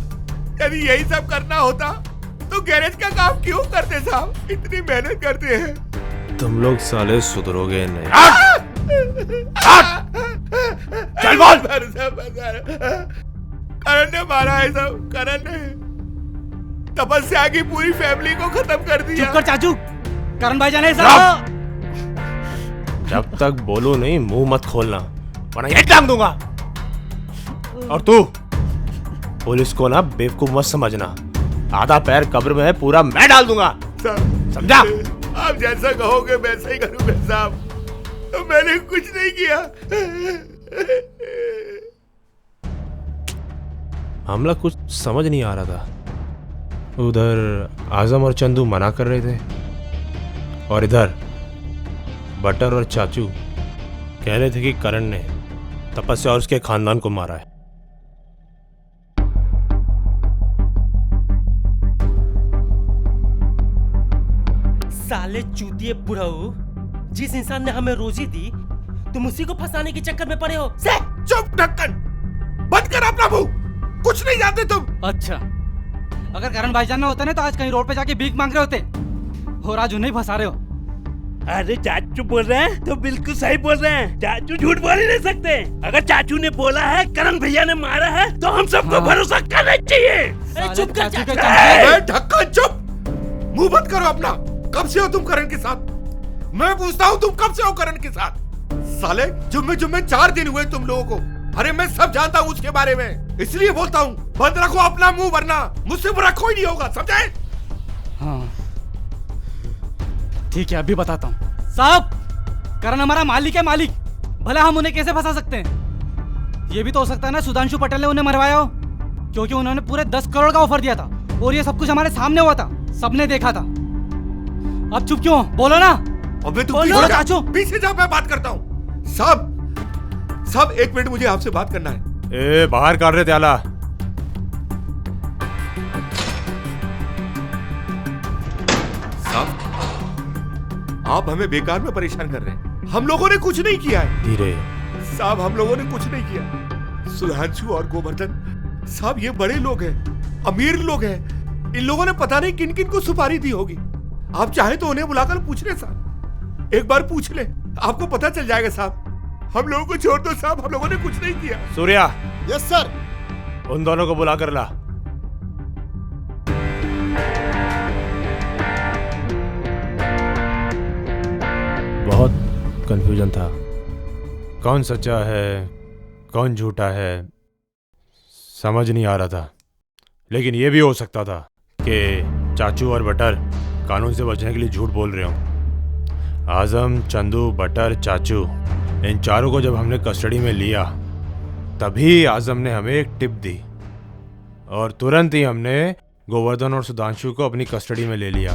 यदि यही सब करना होता तो गैरेज का काम क्यों करते साहब? इतनी मेहनत करते हैं। तुम लोग साले सुधरोगे नहीं। चल बोल। करण ने मारा है साहब, करण ने तपस्या की पूरी फैमिली को खत्म कर दिया। चुप कर चाचू, करण भाईजान है साहब। जब तक बोलो नहीं मुंह मत खोलना, वरना यही टांग दूंगा। और तू पुलिस को ना बेवकूफ मत समझना, आधा पैर कब्र में है, पूरा मैं डाल दूंगा, समझा? आप जैसा कहोगे वैसा ही करूंगा साहब, तो मैंने कुछ नहीं किया। मामला कुछ समझ नहीं आ रहा था। उधर आजम और चंदू मना कर रहे थे और इधर बटर और चाचू कह रहे थे कि करण ने तपस्या और उसके खानदान को मारा है। साले चूतिए बुढ़ऊ, जिस इंसान ने हमें रोजी दी तुम उसी को फंसाने के चक्कर में पड़े हो। चुप ढक्कन, बंद कर अपना मुंह, कुछ नहीं जानते तुम। अच्छा, अगर करण भाईजान ना होता ना तो आज कहीं रोड पे जाके भीख मांग रहे होते, और आज उन्हें फंसा रहे हो। अरे चाचू बोल रहे हैं तो बिल्कुल सही बोल रहे हैं, चाचू झूठ बोल ही नहीं सकते। अगर चाचू ने बोला है करण भैया ने मारा है तो हम सबको भरोसा करना चाहिए। चुप कर चाचू। ढक्कन चुप, मुंह बंद करो अपना। कब से हो तुम करण के साथ? मैं पूछता हूँ तुम कब से हो करण के साथ? साले जुम्मे 4 दिन हुए तुम लोगों को। अरे मैं सब जानता हूँ उसके बारे में, इसलिए बोलता हूँ बंद रखो अपना मुंह, वरना मुझसे बुरा कोई नहीं होगा, समझे? हाँ ठीक है, अभी बताता हूँ। साहब, करण हमारा मालिक है, मालिक। भला हम उन्हें कैसे फंसा सकते हैं? ये भी तो हो सकता है ना सुधांशु पटेल ने उन्हें मरवाया हो, क्योंकि उन्होंने पूरे 10 करोड़ का ऑफर दिया था और ये सब कुछ हमारे सामने हुआ था, सबने देखा था। अब चुप क्यों? बोलो ना। अबे तू बोलो चाचू। पीछे जा, मैं बात करता हूँ। सब 1 मिनट, मुझे आपसे बात करना है। बाहर काट रहे थे आला। साहब, आप हमें बेकार में परेशान कर रहे हैं। हम लोगों ने कुछ नहीं किया है। धीरे साहब, हम लोगों ने कुछ नहीं किया। सुधांशु और गोवर्धन साहब ये बड़े लोग हैं, अमीर लोग हैं। इन लोगों ने पता नहीं किन किन को सुपारी दी होगी। आप चाहे तो उन्हें बुलाकर पूछ ले साहब, एक बार पूछ ले, आपको पता चल जाएगा साहब। हम लोगों को छोड़ दो साहब, हम लोगों ने कुछ नहीं किया। सूर्या। Yes sir. उन दोनों को बुला कर ला। बहुत कंफ्यूजन था, कौन सच्चा है कौन झूठा है समझ नहीं आ रहा था। लेकिन यह भी हो सकता था कि चाचू और बटर कानून से बचने के लिए झूठ बोल रहे हों। आजम, चंदू, बटर, चाचू, इन चारों को जब हमने कस्टडी में लिया तभी आजम ने हमें एक टिप दी और तुरंत ही हमने गोवर्धन और सुधांशु को अपनी कस्टडी में ले लिया।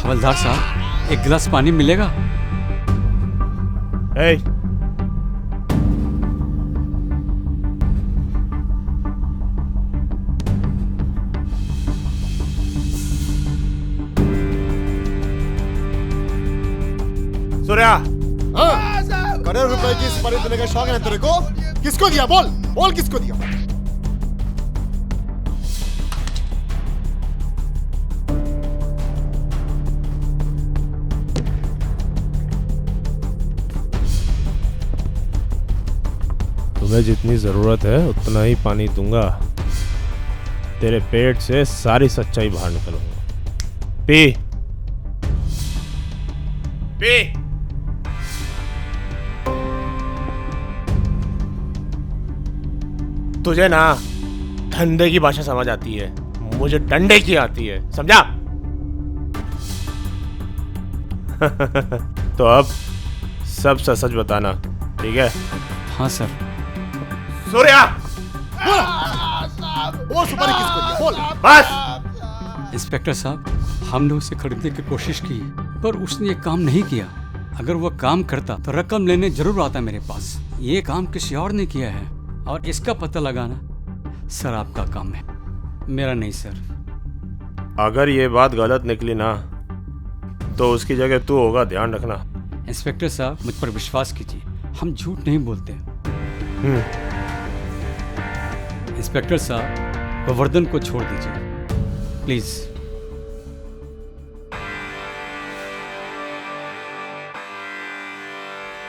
हवलदार साहब, एक गिलास पानी मिलेगा? सूर्या, करोड़ रुपए की सुपारी देने का शौक है तेरे को? किसको दिया? बोल किसको दिया? तुम्हें जितनी जरूरत है उतना ही पानी दूंगा। तेरे पेट से सारी सच्चाई बाहर निकलूंगा। पी। तुझे ना धंधे की भाषा समझ आती है, मुझे डंडे की आती है, समझा? तो अब सब सच बताना, ठीक है? हाँ सर। सूर्या, बोल सुपारी किसको दिया? बोल। बस। इंस्पेक्टर साहब, हमने उसे खरीदने की कोशिश की पर उसने ये काम नहीं किया। अगर वो काम करता तो रकम लेने जरूर आता मेरे पास। ये काम किसी और ने किया है और इसका पता लगाना सर आपका काम है, मेरा नहीं सर। अगर ये बात गलत निकली ना तो उसकी जगह तू होगा, ध्यान रखना। इंस्पेक्टर साहब, मुझ पर विश्वास कीजिए, हम झूठ नहीं बोलते। इंस्पेक्टर साहब, गोवर्धन को छोड़ दीजिए प्लीज।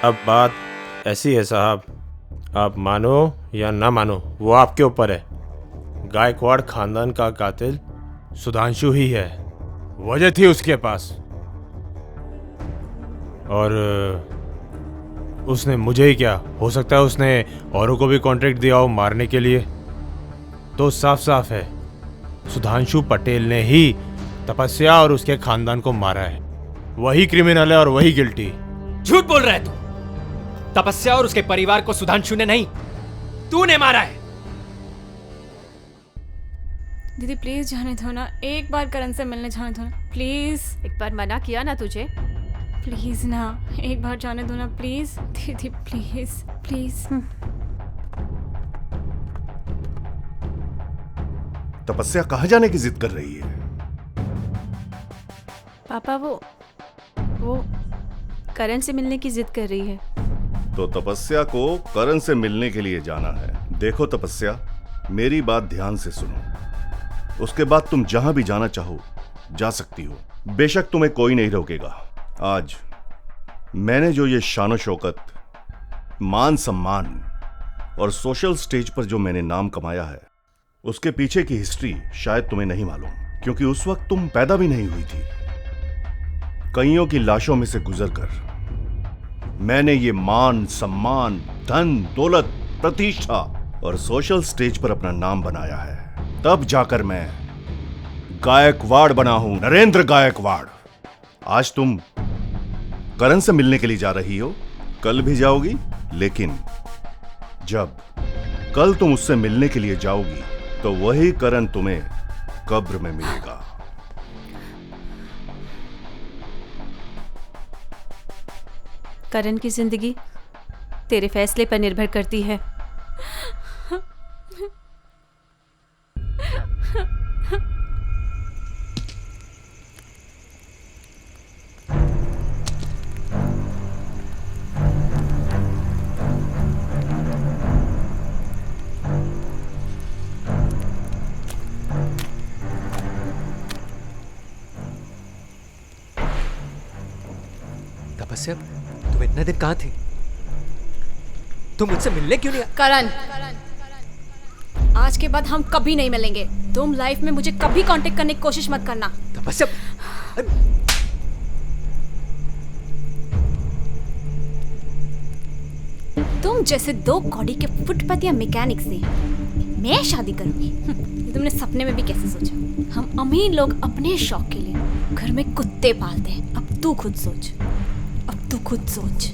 अब बात ऐसी है साहब, आप मानो या ना मानो वो आपके ऊपर है। गायकवाड़ खानदान का कातिल सुधांशु ही है, वजह थी उसके पास और उसने मुझे ही क्या, हो सकता है उसने औरों को भी कॉन्ट्रैक्ट दिया हो मारने के लिए। तो साफ साफ है सुधांशु पटेल ने ही तपस्या और उसके खानदान को मारा है। वही क्रिमिनल है और वही गिल्टी। झूठ बोल रहा है तू। तपस्या और उसके परिवार को सुधांशु ने नहीं, तूने मारा है। दीदी प्लीज जाने दो ना, एक बार करण से मिलने जाने दो ना प्लीज। एक बार मना किया ना तुझे। प्लीज ना, एक बार जाने दो ना प्लीज दीदी, प्लीज प्लीज। तपस्या कहाँ जाने की जिद कर रही है? पापा वो करण से मिलने की जिद कर रही है। तो तपस्या को करण से मिलने के लिए जाना है। देखो तपस्या, मेरी बात ध्यान से सुनो। उसके बाद तुम जहां भी जाना चाहो जा सकती हो, बेशक तुम्हें कोई नहीं रोकेगा। आज मैंने जो ये शान शौकत, मान सम्मान और सोशल स्टेज पर जो मैंने नाम कमाया है, उसके पीछे की हिस्ट्री शायद तुम्हें नहीं मालूम, क्योंकि उस वक्त तुम पैदा भी नहीं हुई थी। कईयों की लाशों में से गुजरकर मैंने ये मान, सम्मान, धन, दौलत, प्रतिष्ठा और सोशल स्टेज पर अपना नाम बनाया है। तब जाकर मैं गायकवाड़ बना हूं, नरेंद्र गायकवाड़। आज तुम करण से मिलने के लिए जा रही हो, कल भी जाओगी, लेकिन जब कल तुम उससे मिलने के लिए जाओगी तो वही करण तुम्हें कब्र में मिलेगा। करण की जिंदगी तेरे फैसले पर निर्भर करती है। तपस्या, तुम इतने दिन कहाँ थी? तुम मुझसे मिलने क्यों नहीं? करण, आज के बाद हम कभी नहीं मिलेंगे। तुम लाइफ में मुझे कभी कांटेक्ट करने की कोशिश मत करना। तपस्या, तुम जैसे दो कौड़ी के फुटपाथिया मैकेनिक से मैं शादी करूंगी, ये तुमने सपने में भी कैसे सोचा? हम अमीर लोग अपने शौक के लिए घर में कुत्ते पालते हैं। अब तू खुद सोच, अब तू खुद सोच।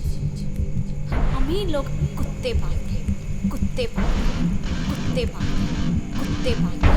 हम अमीर लोग कुत्ते पालते हैं, कुत्ते पालते हैं, कुत्ते पालते हैं, कुत्ते पालते हैं।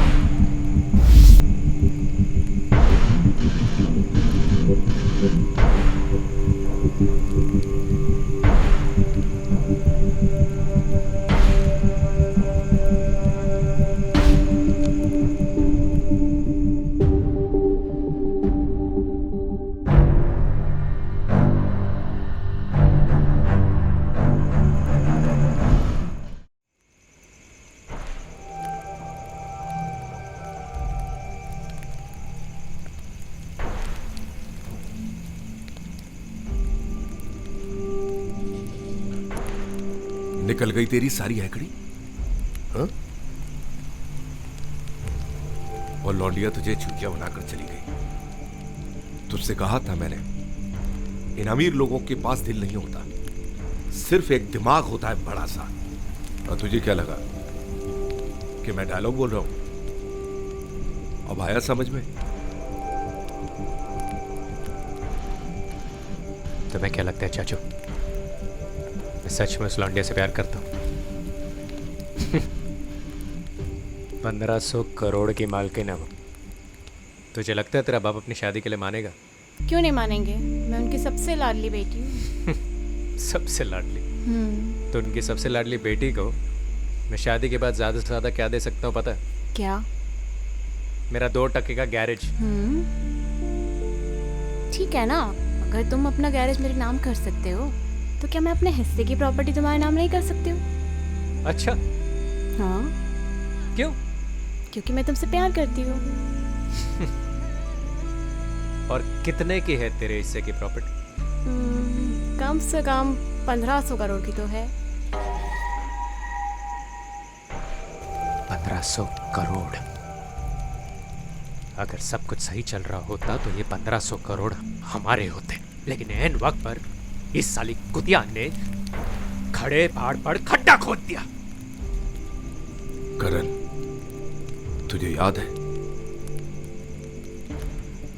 निकल गई तेरी सारी हैकड़ी, हाँ? और लौंडिया तुझे चूतिया बनाकर चली गई। तुझसे कहा था मैंने, इन अमीर लोगों के पास दिल नहीं होता, सिर्फ एक दिमाग होता है बड़ा सा। और तुझे क्या लगा कि मैं डायलॉग बोल रहा हूं? अब आया समझ में? तुम्हें क्या लगता है चाचू, मैं सच में उस लौंडिया से प्यार करता हूँ? 1500 करोड़ की मालकिन है वो। तुझे लगता है तेरा बाप अपनी शादी के लिए मानेगा? क्यों नहीं मानेंगे? मैं उनकी सबसे लाडली बेटी हूँ। सबसे लाडली? तो उनकी सबसे लाडली बेटी को मैं शादी के बाद ज़्यादा से ज़्यादा क्या दे सकता हूँ पता है? क्या? मेरा 2 टके का गैरेज। ठीक है ना, अगर तुम अपना गैरेज मेरे नाम कर सकते हो तो क्या मैं अपने हिस्से की प्रॉपर्टी तुम्हारे नाम नहीं कर सकती हूँ? अच्छा। हाँ। क्यों? क्योंकि मैं तुमसे प्यार करती हूँ। और कितने की है तेरे हिस्से की प्रॉपर्टी? कम से कम 1500 करोड़ की तो है। 1500 करोड़? अगर सब कुछ सही चल रहा होता तो ये 1500 करोड़ हमारे होते, लेकिन ऐन वक्त पर इस साली कुतिया ने खड़े पहाड़ पर खड्डा खोद दिया। करण, तुझे याद है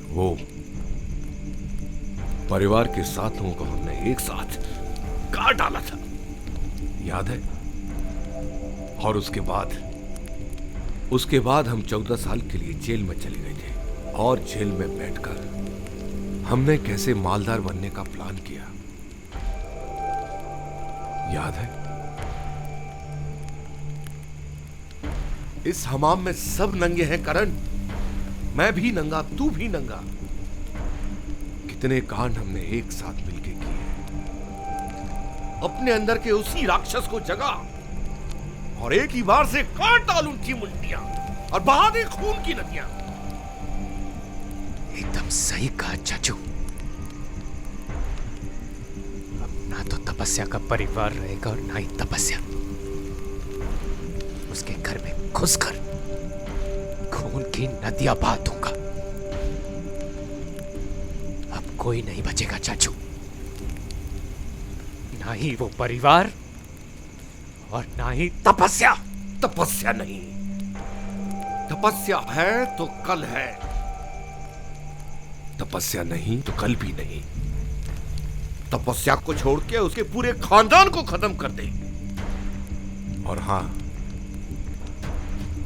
वो परिवार के 7 लोगों को हमने एक साथ काट डाला था, याद है? और उसके बाद हम 14 साल के लिए जेल में चले गए थे, और जेल में बैठकर हमने कैसे मालदार बनने का प्लान किया, याद है? इस हमाम में सब नंगे हैं करण, मैं भी नंगा, तू भी नंगा। कितने कांड हमने एक साथ मिलके किए, अपने अंदर के उसी राक्षस को जगा और एक ही बार से काट डाल उनकी मुंडियां और बहा दे खून की नदियां। एकदम सही कहा चाचू। अब ना तो तपस्या का परिवार रहेगा और ना ही तपस्या उसके घर में घुसकर खून की नदियां बहा दूंगा। अब कोई नहीं बचेगा चाचू, ना ही वो परिवार और ना ही तपस्या। तपस्या नहीं, तपस्या है तो कल है, तपस्या नहीं तो कल भी नहीं। तपस्या को छोड़ के उसके पूरे खानदान को खत्म कर दे। और हां,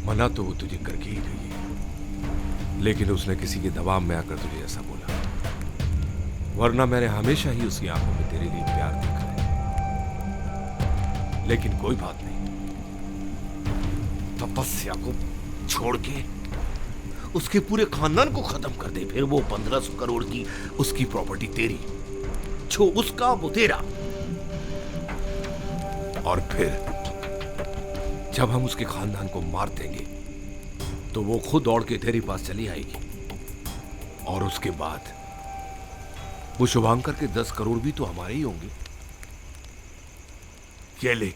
मना तो वो तुझे करके ही गई है, लेकिन उसने किसी के दबाव में आकर तुझे ऐसा बोला, वरना मैंने हमेशा ही उसकी आंखों में तेरे लिए प्यार देखा है। लेकिन कोई बात नहीं, तपस्या को छोड़ के उसके पूरे खानदान को खत्म कर दे, फिर वो 1500 करोड़ की उसकी प्रॉपर्टी तेरी, जो उसका वो तेरा। और फिर जब हम उसके खानदान को मार देंगे तो वो खुद दौड़ के तेरे पास चली आएगी, और उसके बाद वो शुभांकर के 10 करोड़ भी तो हमारे ही होंगे। ये ले,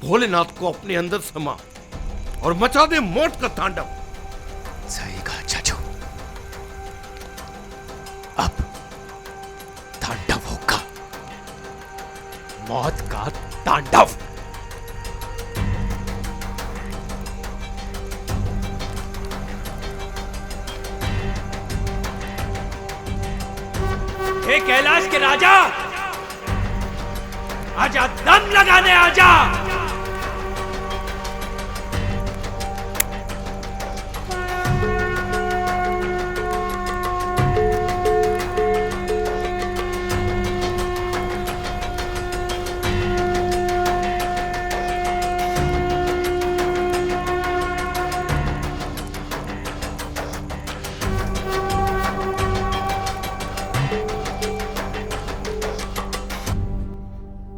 भोलेनाथ को अपने अंदर समा और मचा दे मौत का तांडव। सही कहा चाचू, अब तांडव होगा, मौत का तांडव। हे कैलाश के राजा, आजा, दम लगाने आजा।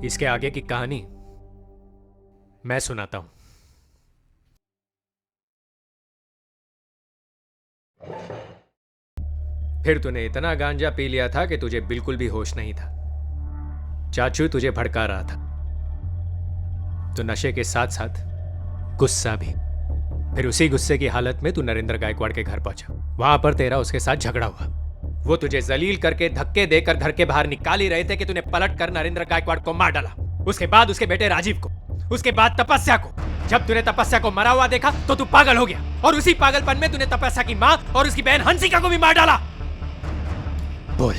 इसके आगे की कहानी मैं सुनाता हूं। फिर तूने इतना गांजा पी लिया था कि तुझे बिल्कुल भी होश नहीं था। चाचू तुझे भड़का रहा था, तो नशे के साथ साथ गुस्सा भी। फिर उसी गुस्से की हालत में तू नरेंद्र गायकवाड़ के घर पहुंचा। वहां पर तेरा उसके साथ झगड़ा हुआ। वो तुझे जलील करके धक्के देकर घर के बाहर निकाल ही रहे थे कि तूने पलट कर नरेंद्र गायकवाड़ को मार डाला। उसके बाद उसके बेटे राजीव को, उसके बाद तपस्या को। जब तूने तपस्या को मरा हुआ देखा तो तू पागल हो गया, और उसी पागलपन में तूने तपस्या की मां और उसकी बहन हंसिका को भी मार डाला। बोल,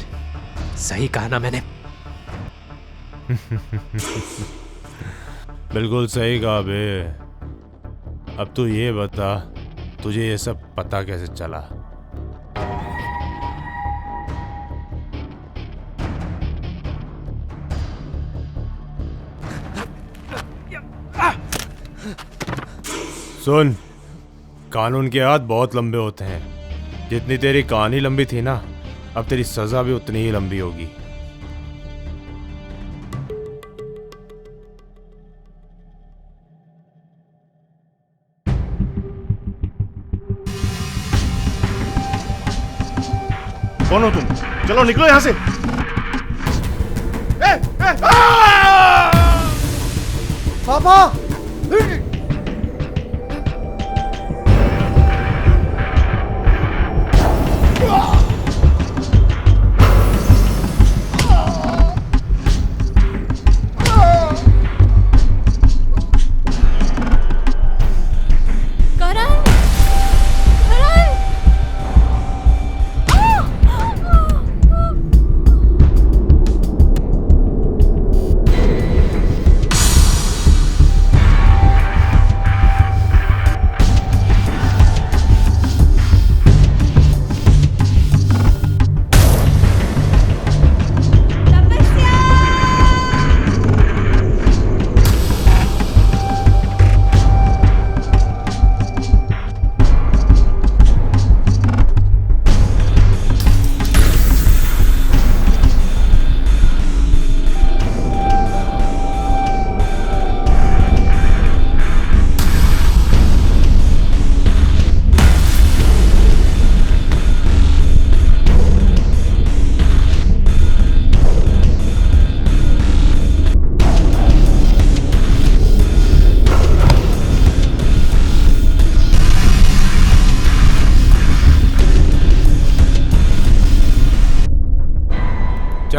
सही कहा ना मैंने? बिल्कुल सही कहा बे। अब तू ये बता, तुझे ये सब पता कैसे चला? सुन, कानून के हाथ बहुत लंबे होते हैं। जितनी तेरी कहानी लंबी थी ना, अब तेरी सजा भी उतनी ही लंबी होगी। कौन हो तुम? चलो निकलो यहां से। पापा!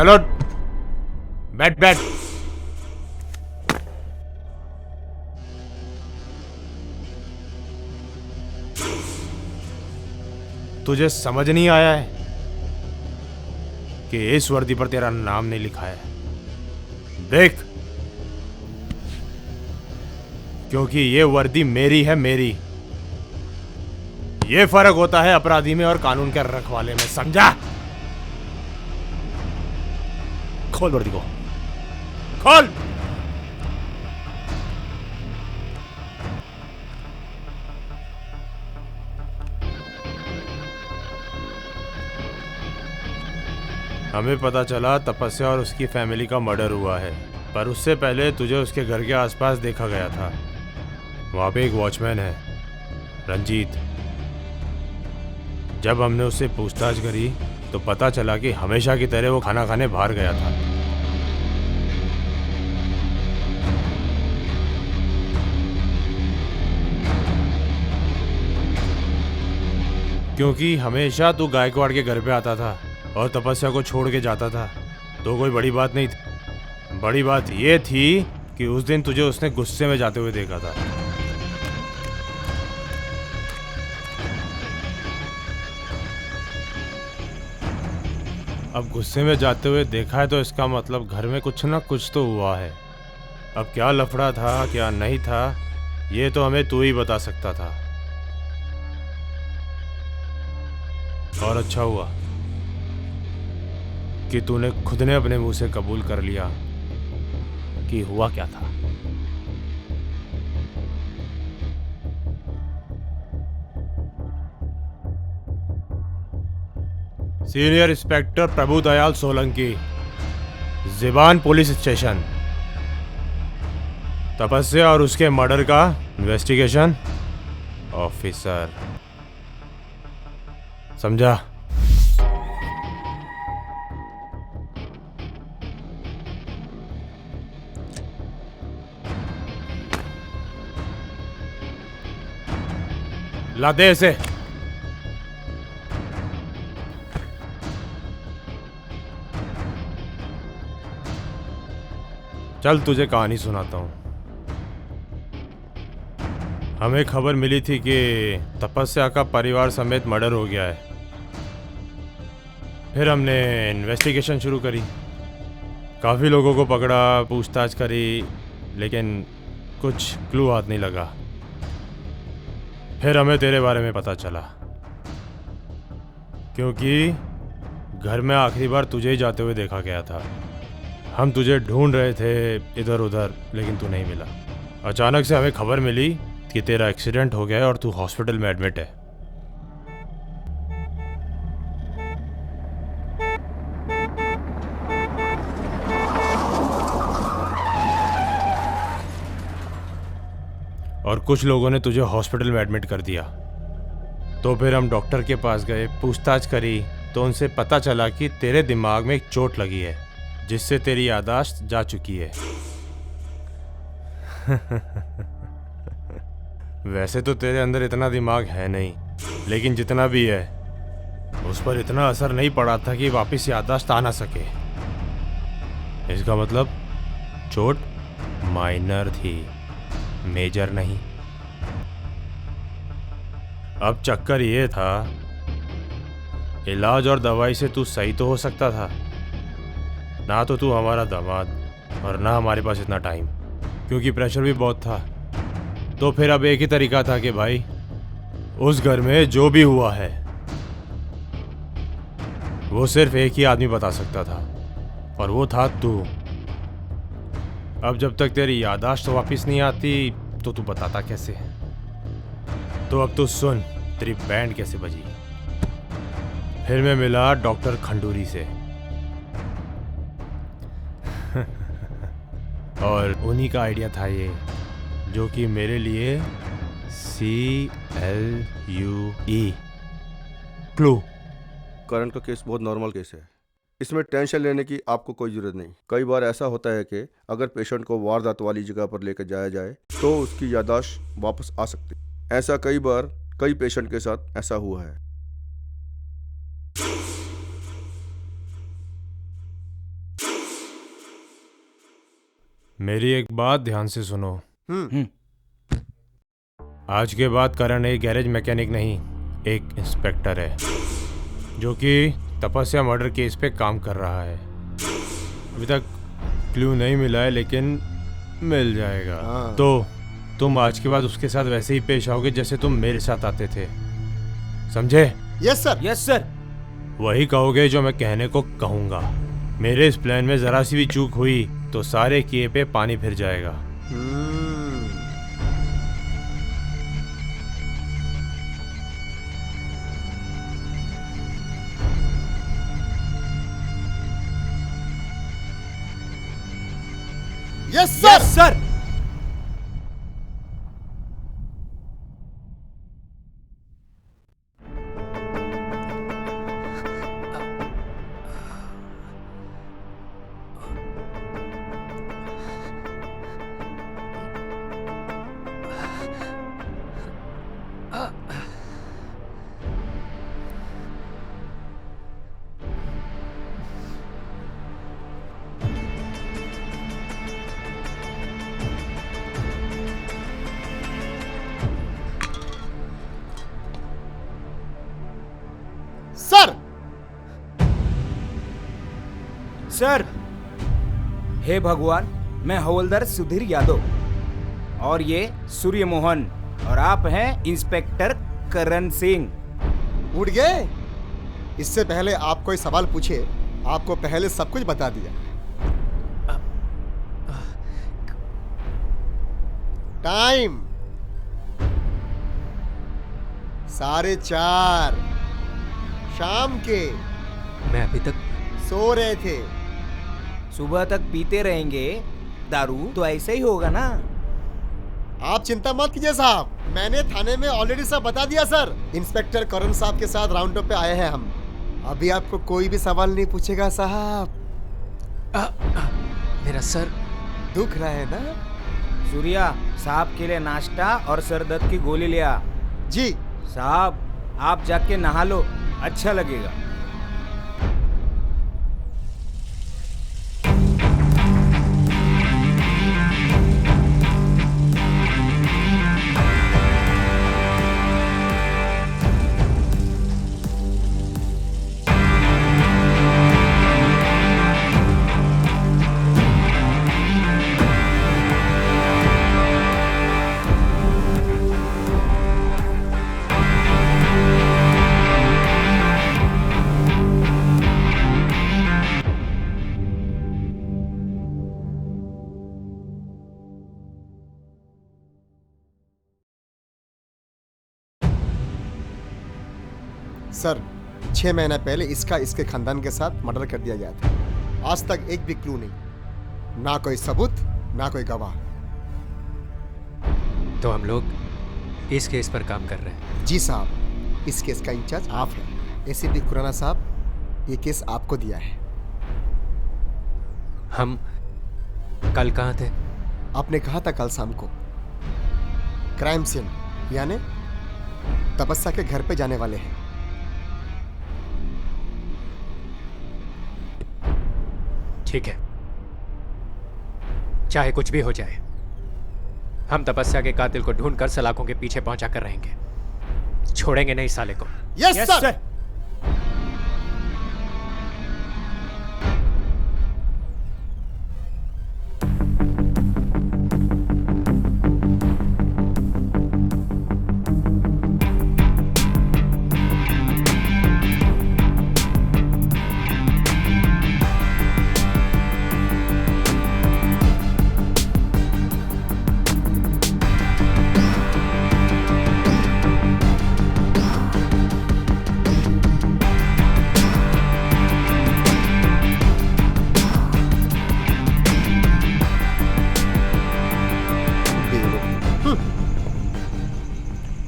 चलो बैठ बैठ। तुझे समझ नहीं आया है कि इस वर्दी पर तेरा नाम नहीं लिखा है? देख, क्योंकि ये वर्दी मेरी है, मेरी। ये फर्क होता है अपराधी में और कानून के रखवाले में, समझा? खोल वर्दी को, खोल। हमें पता चला तपस्या और उसकी फैमिली का मर्डर हुआ है, पर उससे पहले तुझे उसके घर के आसपास देखा गया था। वहाँ पे एक वॉचमैन है, रंजीत। जब हमने उससे पूछताछ करी तो पता चला कि हमेशा की तरह वो खाना खाने बाहर गया था। क्योंकि हमेशा तू गायकवाड़ के घर पे आता था और तपस्या को छोड़ के जाता था, तो कोई बड़ी बात नहीं थी। बड़ी बात ये थी कि उस दिन तुझे उसने गुस्से में जाते हुए देखा था। अब गुस्से में जाते हुए देखा है तो इसका मतलब घर में कुछ ना कुछ तो हुआ है। अब क्या लफड़ा था क्या नहीं था, ये तो हमें तू ही बता सकता था। और अच्छा हुआ कि तूने खुद ने अपने मुंह से कबूल कर लिया कि हुआ क्या था। सीनियर इंस्पेक्टर प्रभु दयाल सोलंकी, ज़िबान पुलिस स्टेशन। तपस्या और उसके मर्डर का इन्वेस्टिगेशन ऑफिसर, समझा? ला दे इसे। चल तुझे कहानी सुनाता हूँ। हमें खबर मिली थी कि तपस्या का परिवार समेत मर्डर हो गया है। फिर हमने इन्वेस्टिगेशन शुरू करी, काफ़ी लोगों को पकड़ा, पूछताछ करी, लेकिन कुछ क्लू हाथ नहीं लगा। फिर हमें तेरे बारे में पता चला, क्योंकि घर में आखिरी बार तुझे ही जाते हुए देखा गया था। हम तुझे ढूंढ रहे थे इधर उधर, लेकिन तू नहीं मिला। अचानक से हमें खबर मिली कि तेरा एक्सीडेंट हो गया है और तू हॉस्पिटल में एडमिट है। और कुछ लोगों ने तुझे हॉस्पिटल में एडमिट कर दिया। तो फिर हम डॉक्टर के पास गए, पूछताछ करी, तो उनसे पता चला कि तेरे दिमाग में एक चोट लगी है, जिससे तेरी याददाश्त जा चुकी है। वैसे तो तेरे अंदर इतना दिमाग है नहीं, लेकिन जितना भी है उस पर इतना असर नहीं पड़ा था कि वापस याददाश्त आ ना सके। इसका मतलब चोट माइनर थी, मेजर नहीं। अब चक्कर ये था, इलाज और दवाई से तू सही तो हो सकता था, ना तो तू हमारा दामाद और ना हमारे पास इतना टाइम, क्योंकि प्रेशर भी बहुत था। तो फिर अब एक ही तरीका था कि भाई उस घर में जो भी हुआ है वो सिर्फ एक ही आदमी बता सकता था, और वो था तू। अब जब तक तेरी याददाश्त वापस नहीं आती तो तू बताता कैसे? तो अब तू सुन तेरी बैंड कैसे बजी। फिर मैं मिला डॉक्टर खंडूरी से और उन्हीं का आइडिया था ये, जो कि मेरे लिए CLUE क्लू। करण का केस बहुत नॉर्मल केस है, इसमें टेंशन लेने की आपको कोई ज़रूरत नहीं। कई बार ऐसा होता है कि अगर पेशेंट को वारदात वाली जगह पर लेकर जाया जाए तो उसकी याददाश्त वापस आ सकती है। ऐसा कई बार कई पेशेंट के साथ ऐसा हुआ है। मेरी एक बात ध्यान से सुनो। आज के बाद करण एक गैरेज मैकेनिक नहीं, एक इंस्पेक्टर है जो कि तपस्या मर्डर केस पे काम कर रहा है। अभी तक क्लू नहीं मिला है, लेकिन मिल जाएगा। तो तुम आज के बाद उसके साथ वैसे ही पेश आओगे जैसे तुम मेरे साथ आते थे, समझे? Yes sir. Yes sir. वही कहोगे जो मैं कहने को कहूंगा। मेरे इस प्लान में जरा सी भी चूक हुई तो सारे किए पे पानी फिर जाएगा। Yes sir. Yes sir. Sir. Sir, हे भगवान, मैं हवलदार सुधीर यादव और ये सूर्य मोहन, और आप हैं इंस्पेक्टर करण सिंह। उड़ गए? इससे पहले आप कोई सवाल पूछे, आपको पहले सब कुछ बता दिया। टाइम 4:30 शाम के। मैं अभी तक सो रहे थे। सुबह तक पीते रहेंगे दारू तो ऐसे ही होगा ना। आप चिंता मत कीजिए साहब, मैंने थाने में ऑलरेडी सब बता दिया सर। इंस्पेक्टर करण साहब के साथ राउंड अप पे आए हैं हम। अभी आपको कोई भी सवाल नहीं पूछेगा साहब। मेरा सर दुख रहा है ना? सूर्या, साहब के लिए नाश्ता और सर दर्द की गोली लिया। जी साहब, आप जाके नहा लो, अच्छा लगेगा। सर, 6 महीना पहले इसका इसके खानदान के साथ मर्डर कर दिया गया था। आज तक एक भी क्लू नहीं, ना कोई सबूत, ना कोई गवाह। तो हम लोग इस केस पर काम कर रहे हैं। जी साहब, इस केस का इंचार्ज आप हैं। एसीपी खुराना साहब, ये केस आपको दिया है। हम कल कहाँ थे? आपने कहा था कल शाम को क्राइम सीन यानी तपस्या के घर पे जाने वाले हैं। ठीक है, चाहे कुछ भी हो जाए, हम तपस्या के कातिल को ढूंढकर सलाखों के पीछे पहुंचा कर रहेंगे। छोड़ेंगे नहीं साले को। Yes sir.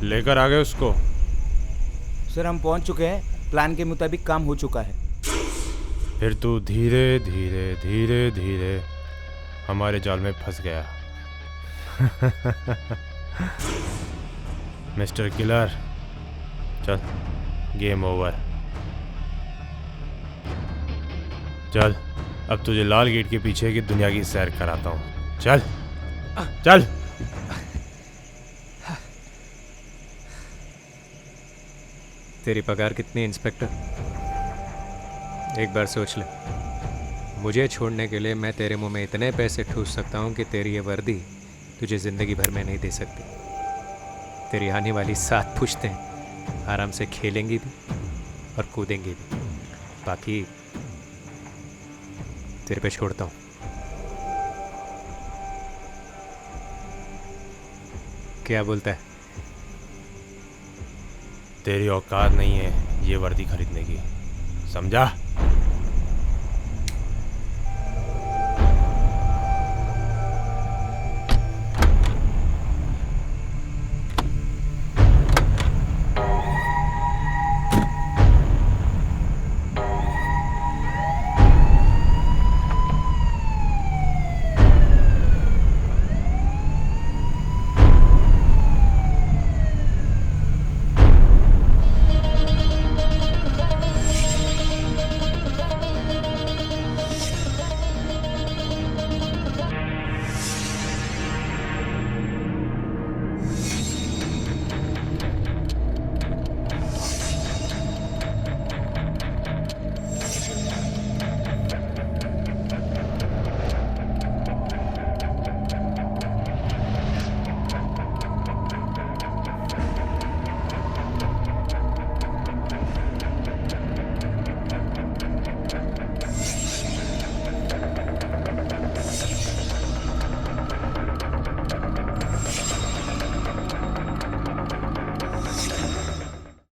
लेकर आ गए उसको? सर, हम पहुंच चुके हैं। प्लान के मुताबिक काम हो चुका है। फिर तू धीरे धीरे धीरे धीरे हमारे जाल में फंस गया। मिस्टर किलर, चल, गेम ओवर। चल, अब तुझे लाल गेट के पीछे की दुनिया की सैर कराता हूँ। चल चल। तेरी पगार कितनी इंस्पेक्टर? एक बार सोच ले। मुझे छोड़ने के लिए मैं तेरे मुंह में इतने पैसे ठूस सकता हूँ कि तेरी ये वर्दी तुझे ज़िंदगी भर में नहीं दे सकती। तेरी आने वाली 7 पुश्तें आराम से खेलेंगी भी और कूदेंगी भी। बाकी तेरे पे छोड़ता हूँ। क्या बोलता है? तेरी औकात नहीं है ये वर्दी खरीदने की, समझा?